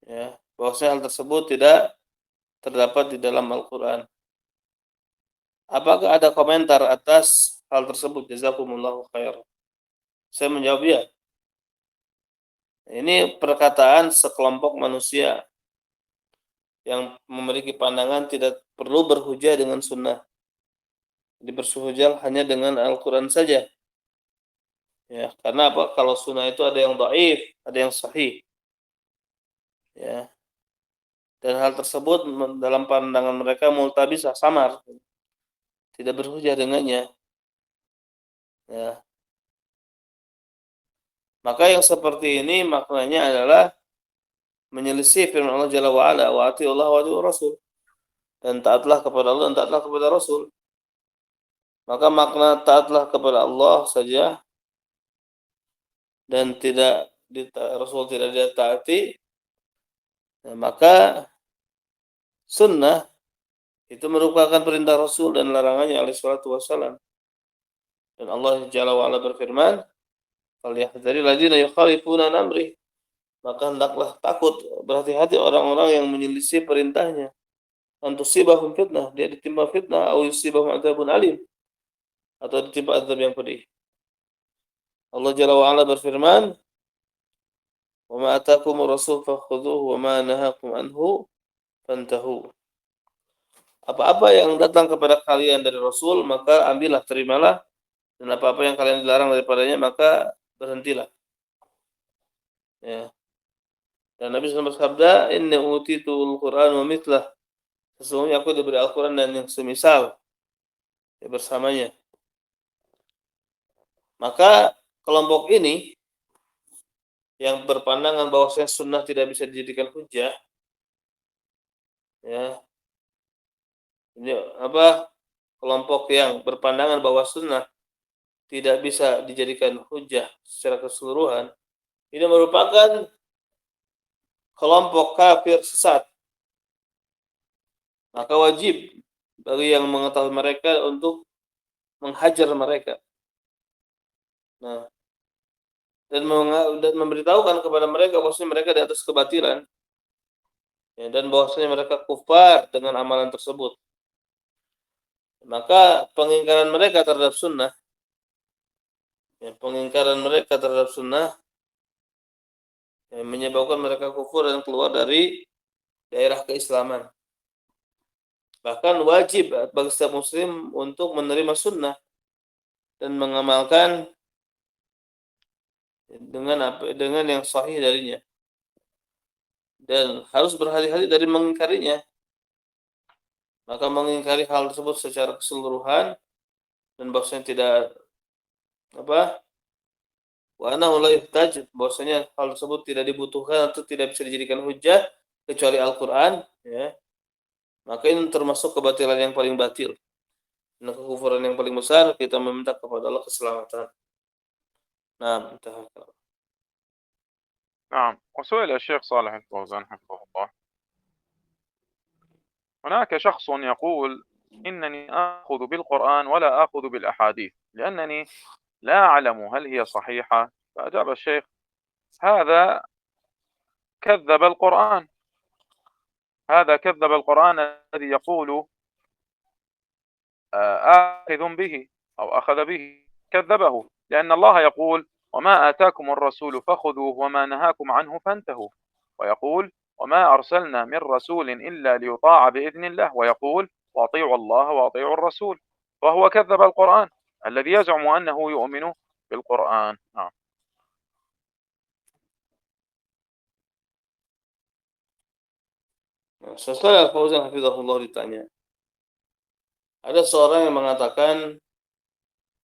Ya, bahwasanya hal tersebut tidak terdapat di dalam Al-Quran. Apakah ada komentar atas hal tersebut? Jazakumullahu khair. Saya menjawab ya. Ini perkataan sekelompok manusia yang memiliki pandangan tidak perlu berhujah dengan sunnah. Jadi berhujah hanya dengan Al-Quran saja. Ya, karena apa? Kalau sunnah itu ada yang dhaif, ada yang sahih. Ya. Dan hal tersebut dalam pandangan mereka multabisah, samar. Tidak berhujah dengannya. Ya. Maka yang seperti ini maknanya adalah menyelisih firman Allah Jalla wa ala, wa atiullah wa atiur rasul. Dan taatlah kepada Allah dan taatlah kepada Rasul. Maka makna taatlah kepada Allah saja dan tidak Rasul tidak ditaati, maka sunnah itu merupakan perintah Rasul dan larangannya alaihi salatu wassalam. Dan Allah Jalla wa ala berfirman, "Falyahdharil ladzina yukhalifuna an amri." Maka hendaklah takut, berhati-hati orang-orang yang menyelisih perintahnya. Antusibahum fitnah, dia ditimpa fitnah, atau yusibahum adzabun alim, atau ditimpa azab yang pedih. Allah Jalla wa ala berfirman, "Wa ma atakumur rasul fakhudhuhu wa ma nahakum anhu fantahu." Apa-apa yang datang kepada kalian dari Rasul, maka ambillah, terimalah, dan apa-apa yang kalian dilarang daripadanya, maka berhentilah. Ya. Dan Nabi SAW bersabda, "Inni utitul Qur'an wa mithlah." Sesungguhnya aku diberi Al-Quran dan yang semisal ya, bersamanya. Maka kelompok ini yang berpandangan bahwasanya sunnah tidak bisa dijadikan hujah, ya, ini apa? Kelompok yang berpandangan bahwa sunnah tidak bisa dijadikan hujah secara keseluruhan, ini merupakan kelompok kafir sesat. Maka wajib bagi yang mengetahui mereka untuk menghajar mereka. Nah, dan memberitahukan kepada mereka bahwasanya mereka di atas kebatilan, ya, dan bahwasanya mereka kufar dengan amalan tersebut. Maka pengingkaran mereka terhadap sunnah, ya, ya, menyebabkan mereka kufur dan keluar dari daerah keislaman. Bahkan wajib bagi setiap muslim untuk menerima sunnah dan mengamalkan dengan yang sahih darinya, dan harus berhati-hati dari mengingkarinya. Maka mengingkari hal tersebut secara keseluruhan dan bahwasanya tidak wa annahu la yuhtaj, bahwasanya hal tersebut tidak dibutuhkan atau tidak bisa dijadikan hujah kecuali Al-Qur'an, ya. Maka ini termasuk kebatilan yang paling batil. Dan kekufuran yang paling besar, kita meminta kepada Allah keselamatan. Nah, نعم. وسئل الشيخ صالح الفوزان حفظه الله: هناك شخص يقول إنني آخذ بالقرآن ولا آخذ بالأحاديث لأنني لا أعلم هل هي صحيحة. فأجاب الشيخ: هذا كذب القرآن، هذا كذب القرآن الذي يقول آخذ به أو أخذ به، كذبه، لأن الله يقول: وما آتاكم الرسول فخذوه وما نهاكم عنه فانتهوا، ويقول: وما أرسلنا من رسول إلا ليطاع بإذن الله، ويقول: وأطيعوا الله وأطيعوا الرسول. فهو كذب القرآن الذي يزعم أنه يؤمن بالقرآن. نعم. Setelah Al-Fauzan hafizahullah ditanya, ada seorang yang mengatakan,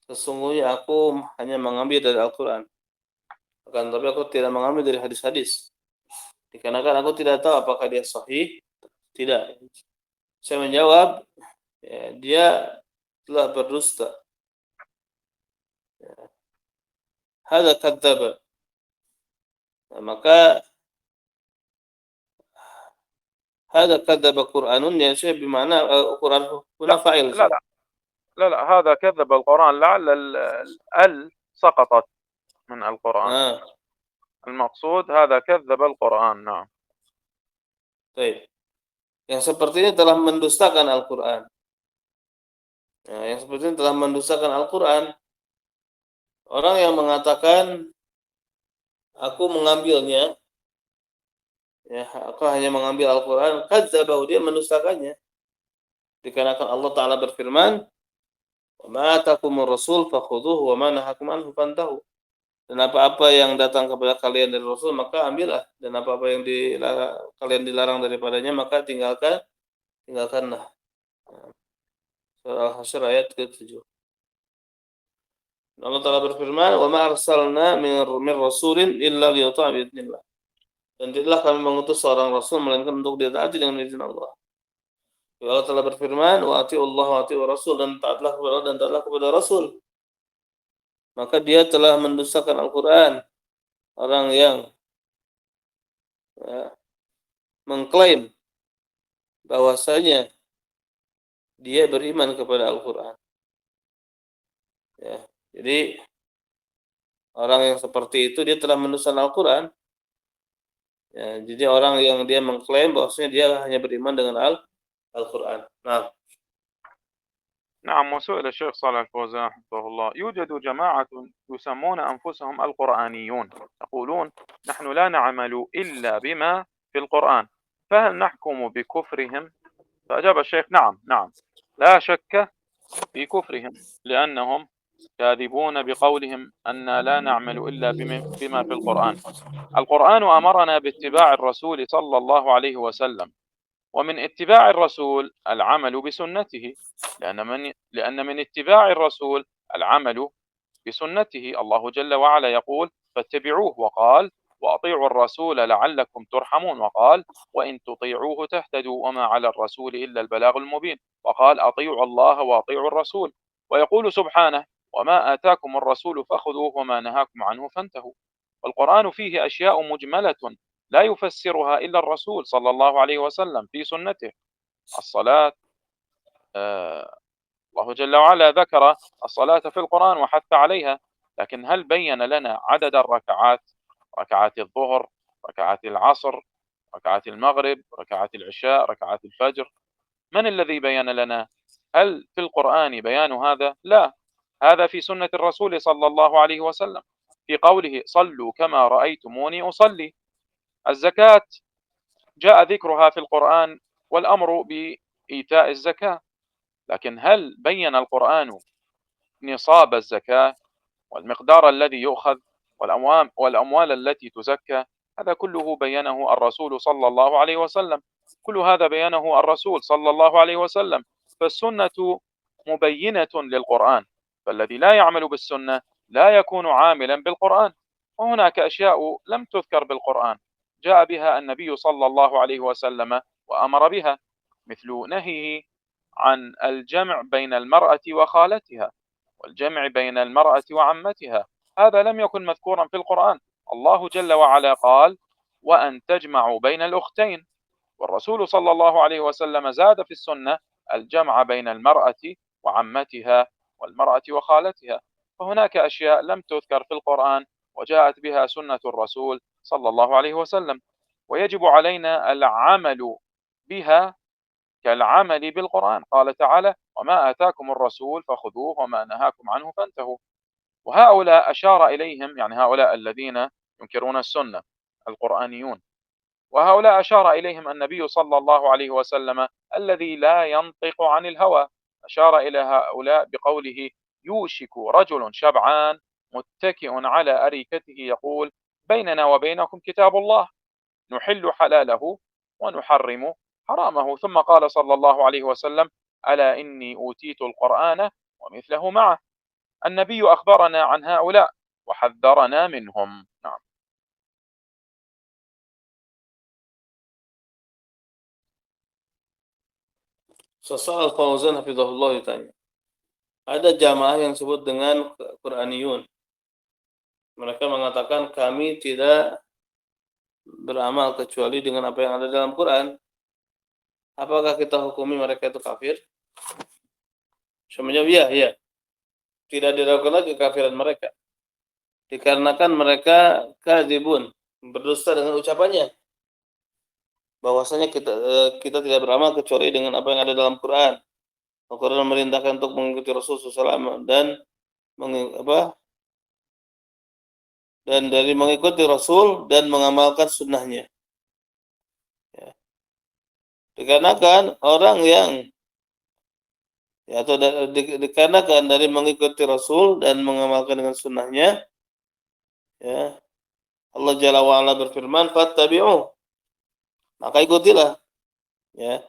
sesungguhnya aku hanya mengambil dari Al-Quran, akan tapi aku tidak mengambil dari hadis-hadis, dikarenakan aku tidak tahu apakah dia sahih, tidak. Saya menjawab, ya, dia telah berdusta. Ya. Hadza kadzdzaba. Nah, maka hadza kadzdzaba Qur'anun, ya saya bimana Quran huna لا fa'il. لا لا لا, لا. هذا كذب القرآن، لعل سقطت من القرآن. المقصود هذا كذب القرآن. نعم. Baik. Yang seperti ini telah mendustakan Al-Quran. Nah, yang seperti ini telah mendustakan Al-Quran. Orang yang mengatakan aku mengambilnya, ya, aku hanya mengambil Al-Quran, kadzabahu, dia mendustakannya. Dikarenakan Allah Ta'ala berfirman, "Wa ma atakumur rasul fakhudhuhu wa ma nahakum anhu fantahu." Dan apa-apa yang datang kepada kalian dari Rasul, maka ambillah, dan apa-apa yang kalian dilarang daripadanya, maka tinggalkanlah. Surah Al-Hasyr ayat ke-7. Allah Ta'ala berfirman, "Wa ma arsalna min rasulin illa liyuta'a bi idznillah." Dan tidaklah kami mengutus seorang rasul melainkan untuk ditaati dengan izin Allah. Allah Ta'ala berfirman, "Wa ati'ullah wa ati'ur rasul." Dan taatlah kepada Allah dan taatlah kepada Rasul. Maka dia telah mendustakan Al-Quran. Orang yang, ya, mengklaim bahwasanya dia beriman kepada Al-Quran. Ya, jadi orang yang seperti itu dia telah mendustakan Al-Quran. Ya, jadi orang yang dia mengklaim bahwasanya dia hanya beriman dengan Al-Quran. Nah, نعم. وسئل الشيخ صالح الفوزان حفظه الله: يوجد جماعة يسمون أنفسهم القرآنيون، يقولون نحن لا نعمل إلا بما في القرآن، فهل نحكم بكفرهم؟ فأجاب الشيخ: نعم نعم، لا شك في كفرهم، لأنهم كاذبون بقولهم أن لا نعمل إلا بما في القرآن. القرآن أمرنا باتباع الرسول صلى الله عليه وسلم، ومن اتباع الرسول العمل بسنته، لأن من اتباع الرسول العمل بسنته. الله جل وعلا يقول: فاتبعوه، وقال: وأطيعوا الرسول لعلكم ترحمون، وقال: وإن تطيعوه تهتدوا وما على الرسول إلا البلاغ المبين، وقال: أطيعوا الله وأطيعوا الرسول. ويقول سبحانه: وما آتاكم الرسول فخذوه وما نهاكم عنه فانتهوا. والقرآن فيه أشياء مجملة لا يفسرها إلا الرسول صلى الله عليه وسلم في سنته. الصلاة، الله جل وعلا ذكر الصلاة في القرآن وحث عليها، لكن هل بين لنا عدد الركعات؟ ركعات الظهر، ركعات العصر، ركعات المغرب، ركعات العشاء، ركعات الفجر؟ من الذي بين لنا؟ هل في القرآن بيان هذا؟ لا، هذا في سنة الرسول صلى الله عليه وسلم، في قوله: صلوا كما رأيتموني أصلي. الزكاة جاء ذكرها في القرآن والأمر بإيتاء الزكاة، لكن هل بين القرآن نصاب الزكاة والمقدار الذي يؤخذ والأموال التي تزكى؟ هذا كله بينه الرسول صلى الله عليه وسلم، كل هذا بينه الرسول صلى الله عليه وسلم. فالسنة مبينة للقرآن، فالذي لا يعمل بالسنة لا يكون عاملا بالقرآن. وهناك أشياء لم تذكر بالقرآن جاء بها النبي صلى الله عليه وسلم وأمر بها، مثل نهيه عن الجمع بين المرأة وخالتها، والجمع بين المرأة وعمتها، هذا لم يكن مذكورا في القرآن. الله جل وعلا قال: وأن تجمعوا بين الأختين. والرسول صلى الله عليه وسلم زاد في السنة الجمع بين المرأة وعمتها والمرأة وخالتها. فهناك أشياء لم تذكر في القرآن وجاءت بها سنة الرسول صلى الله عليه وسلم، ويجب علينا العمل بها كالعمل بالقرآن. قال تعالى: وما آتاكم الرسول فخذوه وما نهاكم عنه فانتهوا. وهؤلاء أشار إليهم، يعني هؤلاء الذين ينكرون السنة القرآنيون، وهؤلاء أشار إليهم النبي صلى الله عليه وسلم الذي لا ينطق عن الهوى. أشار إلى هؤلاء بقوله: يوشك رجل شبعان متكئ على أريكته يقول: بيننا وبينكم كتاب الله نحل حلاله ونحرم حرامه. ثم قال صلى الله عليه وسلم: ألا إني أوتيت القرآن ومثله معه. النبي أخبرنا عن هؤلاء وحذرنا منهم. نعم. Sosal Fauzan hafizahullah ditanya. Ada jamaah yang disebut dengan Quraniyun. Mereka mengatakan kami tidak beramal kecuali dengan apa yang ada dalam Quran. Apakah kita hukumi mereka itu kafir? Saya menjawab ya, ya. Tidak diragukan lagi kekafiran mereka. Dikarenakan mereka kadzibun, berdusta dengan ucapannya. Bahwasanya kita tidak beramal kecuali dengan apa yang ada dalam Quran. Al-Quran memerintahkan untuk mengikuti Rasulullah SAW dan dari mengikuti Rasul dan mengamalkan sunnahnya. Ya. Dikarenakan orang yang atau dikarenakan dari mengikuti Rasul dan mengamalkan dengan sunnahnya, ya, Allah Jalla wa'ala berfirman, fattabi'u, maka ikutilah, ya,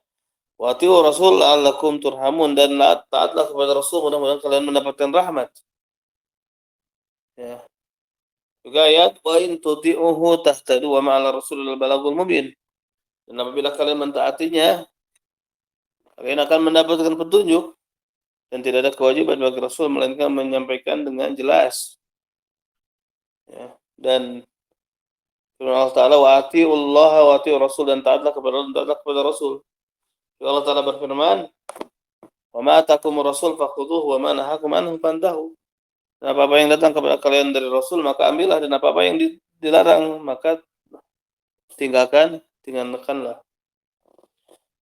wa ati'u Rasul la'allakum turhamun, dan taatlah kepada Rasul mudah-mudahan kalian mendapatkan rahmat. Ya. Juga ayat wa in tuti'uhu tahtadu wa ma'ala Rasulil balagul mubin. Dan apabila kalian mentaatinya, kalian akan mendapatkan petunjuk. Dan tidak ada kewajiban bagi Rasul melainkan menyampaikan dengan jelas. Ya. Dan firman Allah Ta'ala, wa ati'ullaha wa ati'ur Rasul, dan taatlah kepada Allah dan taatlah kepada Rasul. Allah Ta'ala berfirman, "Wa ma atakumur rasul fakhudhuhu wa ma nahakum anhu fantahu." Dan apa-apa yang datang kepada kalian dari Rasul maka ambillah, dan apa-apa yang dilarang maka tinggalkanlah.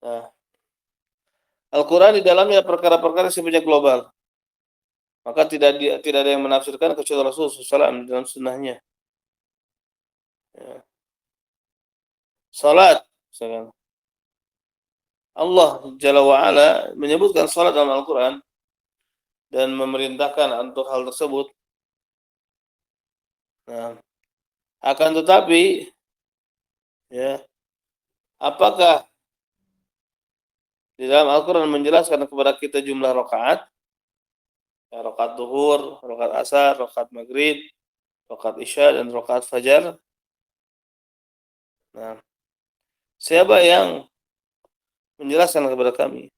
Nah, Al-Quran di dalamnya perkara-perkara sifatnya global. Maka tidak ada yang menafsirkan kecuali Rasul SAW dalam sunnahnya. Ya. Salat, misalkan. Allah Jalla wa'ala menyebutkan salat dalam Al-Quran dan memerintahkan untuk hal tersebut. Nah, akan tetapi, ya, apakah di dalam Al-Quran menjelaskan kepada kita jumlah rakaat? Ya, rakaat duhur, rakaat asar, rakaat maghrib, rakaat isya, dan rakaat fajar. Nah, siapa yang menjelaskan kepada kami?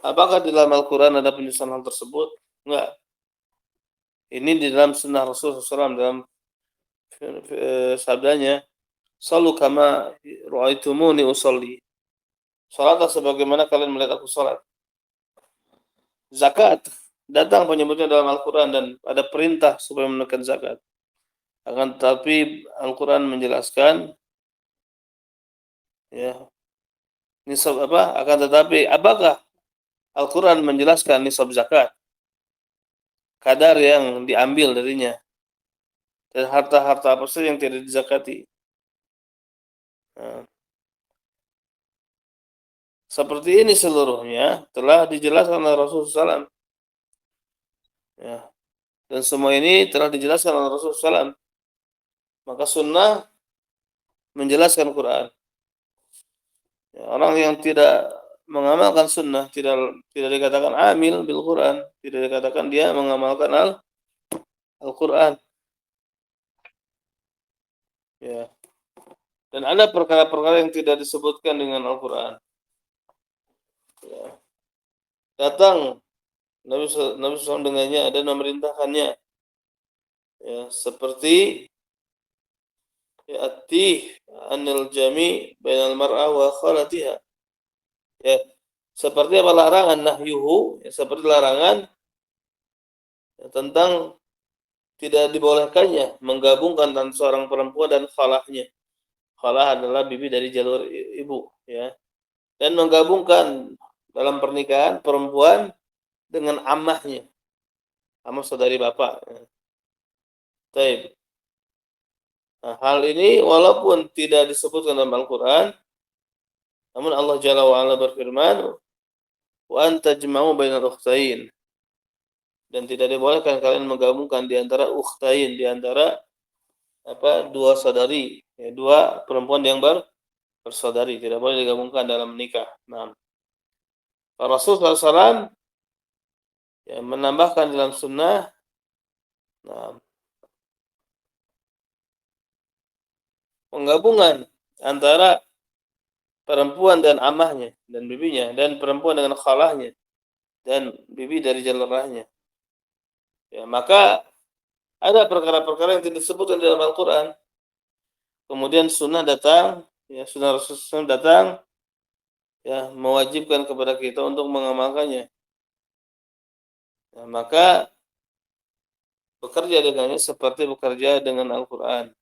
Apakah di dalam Al-Quran ada penjelasan hal tersebut? Enggak. Ini di dalam sunnah Rasulullah SAW dalam sabdanya, "Sallu kama ra'aitumuni usolli." Salatlah sebagaimana kalian melihat aku salat. Zakat datang penyebutnya dalam Al-Quran dan ada perintah supaya menunaikan zakat. Akan tetapi Al-Quran menjelaskan, ya, nisab apa? Akan tetapi apakah Al-Quran menjelaskan nisab zakat, kadar yang diambil darinya, dan harta-harta apa saja yang tidak dizakati? Nah, seperti ini seluruhnya telah dijelaskan oleh Rasulullah SAW. Ya. Dan semua ini telah dijelaskan oleh Rasulullah SAW. Maka sunnah menjelaskan Quran. Ya, orang yang tidak mengamalkan sunnah tidak dikatakan amil bil Quran, tidak dikatakan dia mengamalkan Al-Quran. Ya. Dan ada perkara-perkara yang tidak disebutkan dengan Al-Quran. Ya. Datang Nabi SAW dengannya dan memerintahkannya. Ya, seperti ya'ti anil jami bainal mar'ah wa khalatiha. Ya, seperti apa larangan nahyuhu, ya, seperti larangan, ya, tentang tidak dibolehkannya menggabungkan antara seorang perempuan dan khalahnya. Khalah adalah bibi dari jalur ibu, ya. Dan menggabungkan dalam pernikahan perempuan dengan amahnya, amah saudari bapak. Taib. Nah, hal ini walaupun tidak disebutkan dalam Al-Quran, namun Allah Jalla wa'ala berfirman, "Wa anta jma'u bainal ukhtain." Dan tidak dibolehkan kalian menggabungkan di antara ukhtain, di antara dua saudari, ya, dua perempuan yang bersaudari, tidak boleh digabungkan dalam menikah. Nah, Rasulullah SAW, ya, menambahkan dalam sunnah, nah, penggabungan antara perempuan dan amahnya dan bibinya, dan perempuan dengan khalahnya dan bibi dari jalur rahnya. Ya, maka ada perkara-perkara yang tidak disebutkan dalam Al-Quran. Kemudian sunnah datang, ya, sunnah Rasulullah datang, ya, mewajibkan kepada kita untuk mengamalkannya. Ya, maka bekerja dengannya seperti bekerja dengan Al-Quran.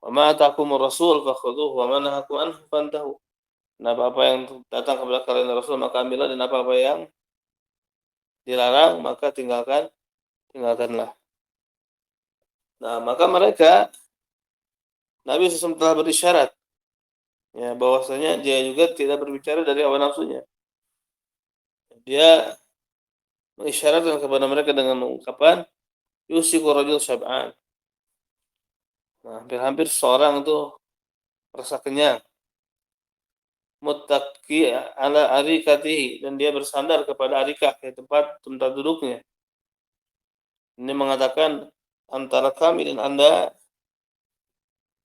Wa ma atakumur rasul fakhudhuhu wa ma nahakum anhu fantahu. Nah, apa yang datang kepada kalian Rasul maka ambillah, dan apa yang dilarang maka tinggalkanlah. Nah, maka mereka, Nabi SAW telah berisyarat, ya, bahwasanya dia juga tidak berbicara dari hawa nafsunya. Dia mengisyaratkan kepada mereka dengan ungkapan yusiku rajul syab'an. Nah, hampir seorang itu rasa kenyang, muttaqi ala arikatihi, dan dia bersandar kepada arikah, ya, tempat duduknya. Ini mengatakan antara kami dan Anda,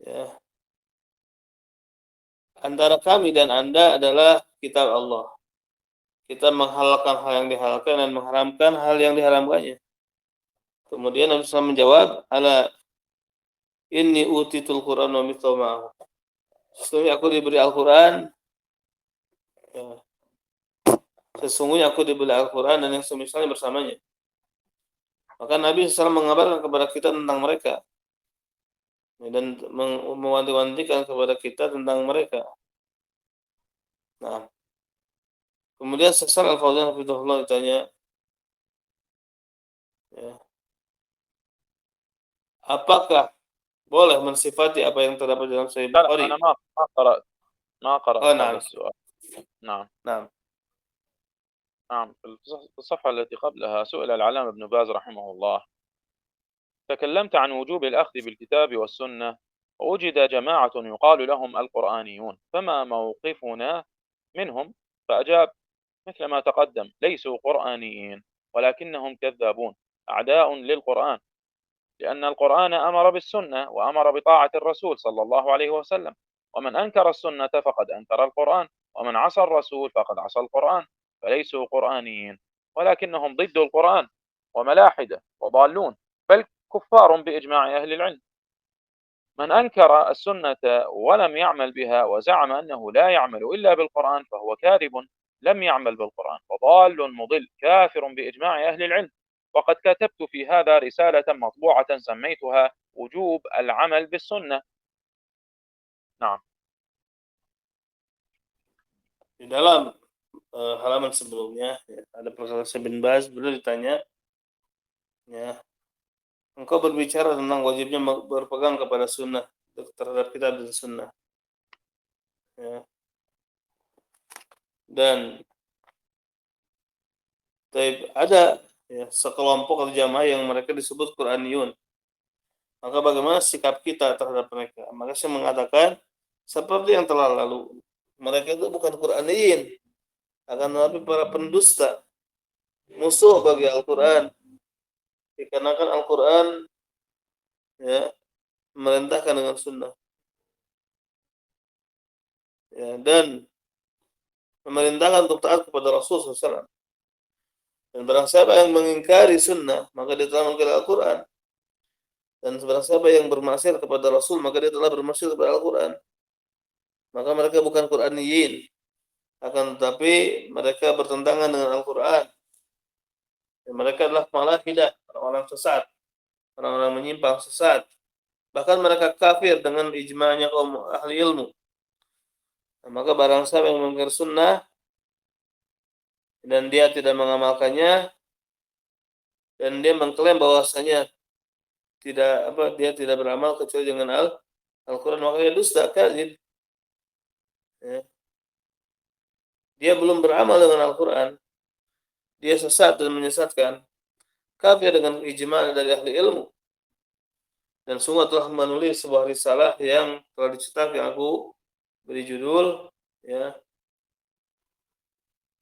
ya, antara kami dan Anda adalah kitab Allah. Kita menghalalkan hal yang dihalalkan dan mengharamkan hal yang diharamkannya. Kemudian Nabi SAW menjawab, ala inni utitul Quran wa mithlu ma'ahu. Sesungguhnya aku diberi Al-Quran Ya. Sesungguhnya aku diberi Al-Quran dan yang semisalnya bersamanya. Maka Nabi SAW mengabarkan kepada kita tentang mereka, ya, dan mewanti-wantikan kepada kita tentang mereka. Nah, kemudian Sesal Al-Fauzan hafizahullah ditanya, ya, apakah boleh mensifati apa yang terdapat dalam Sahih لا لا، أنا Bukhari? ما قرأت Oh, هذا nah, السؤال. نعم. nah. نعم، في الصفحة التي قبلها سئل العلامة ابن باز رحمه الله: تكلمت عن وجوب الأخذ بالكتاب والسنة، ووجد جماعة يقال لهم القرآنيون، فما موقفنا منهم؟ فأجاب مثل ما تقدم: ليسوا قرآنيين، ولكنهم كذابون أعداء للقرآن، لأن القرآن أمر بالسنة وأمر بطاعة الرسول صلى الله عليه وسلم، ومن أنكر السنة فقد أنكر القرآن، ومن عصى الرسول فقد عصى القرآن، فليسوا قرآنيين، ولكنهم ضد القرآن وملاحدة وضالون، بل كفار بإجماع أهل العلم. من أنكر السنة ولم يعمل بها وزعم أنه لا يعمل إلا بالقرآن فهو كاذب لم يعمل بالقرآن وضال مضل كافر بإجماع أهل العلم. وقد كتبت في هذا رسالة مطبوعة سميتها وجوب العمل بالسنة. نعم. Di dalam halaman sebelumnya, ya, ada Profesor bin Baz, beliau ditanya, ya, engkau berbicara tentang wajibnya berpegang kepada sunnah, terhadap kitab dan sunnah, ya. Dan ada, ya, sekelompok atau jamaah yang mereka disebut Quraniyun. Maka bagaimana sikap kita terhadap mereka? Maka saya mengatakan seperti yang telah lalu, mereka itu bukan Quraniyin, akan tetapi para pendusta, musuh bagi Al-Quran, dikarenakan Al-Quran, ya, merintahkan dengan sunnah, ya, dan memerintahkan untuk taat kepada Rasul SAW. Dan barang siapa yang mengingkari sunnah, maka dia telah mengingkari Al-Quran. Dan barang siapa yang bermaksiat kepada Rasul, maka dia telah bermaksiat kepada Al-Quran. Maka mereka bukan Quraniyin, akan tetapi mereka bertentangan dengan Al-Quran. Dan mereka adalah malahidah, orang-orang sesat, orang-orang menyimpang sesat. Bahkan mereka kafir dengan ijma'nya kaum ahli ilmu. Nah, maka barang siapa yang mengingkari sunnah dan dia tidak mengamalkannya, dan dia mengklaim bahwasanya dia tidak beramal kecuali dengan Al-Quran, maka dia dusta, kadzib. Ya. Dia belum beramal dengan Al-Quran, dia sesat dan menyesatkan, kafir dengan ijma' dari ahli ilmu. Dan semua telah menulis sebuah risalah yang telah dicetak, yang aku beri judul, ya,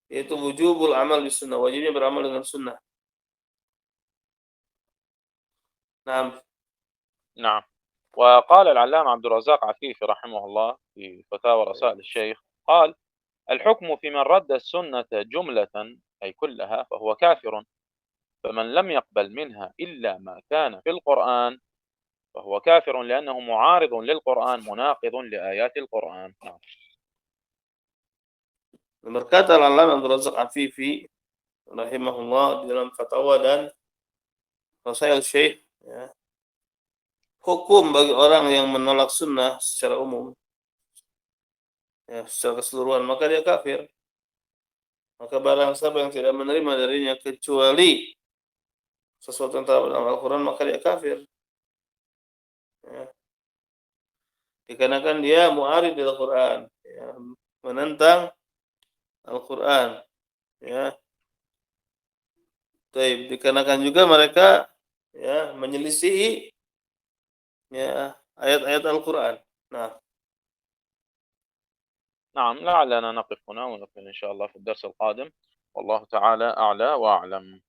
yaitu wujubul amal bis sunnah, wajibnya beramal dengan sunnah. Nah, نعم. وقال العلامة عبد الرزاق عفيفي رحمه الله في فتاوى رسائل الشيخ، قال: الحكم في من رد السنة جملة أي كلها فهو كافر، فمن لم يقبل منها إلا ما كان في القرآن فهو كافر لأنه معارض للقرآن مناقض لآيات القرآن. نعم. berkata Al-Allamah Abdul Razak Afifi rahimahullah di dalam fatwa dan Rasail Syekh, ya, hukum bagi orang yang menolak sunnah secara umum, ya, secara keseluruhan, maka dia kafir. Maka barang siapa yang tidak menerima darinya kecuali sesuatu yang terdapat dalam Al-Quran, maka dia kafir. Ya. Dikarenakan dia mu'arid di Al-Quran, ya, menentang Al-Quran. Ya. Dikarenakan juga mereka, ya, menyelisihi, ya, ayat-ayat Al-Quran. Nah, نعم، لعلنا نقف هنا ونكمل إن شاء الله في الدرس القادم، والله تعالى أعلى وأعلم.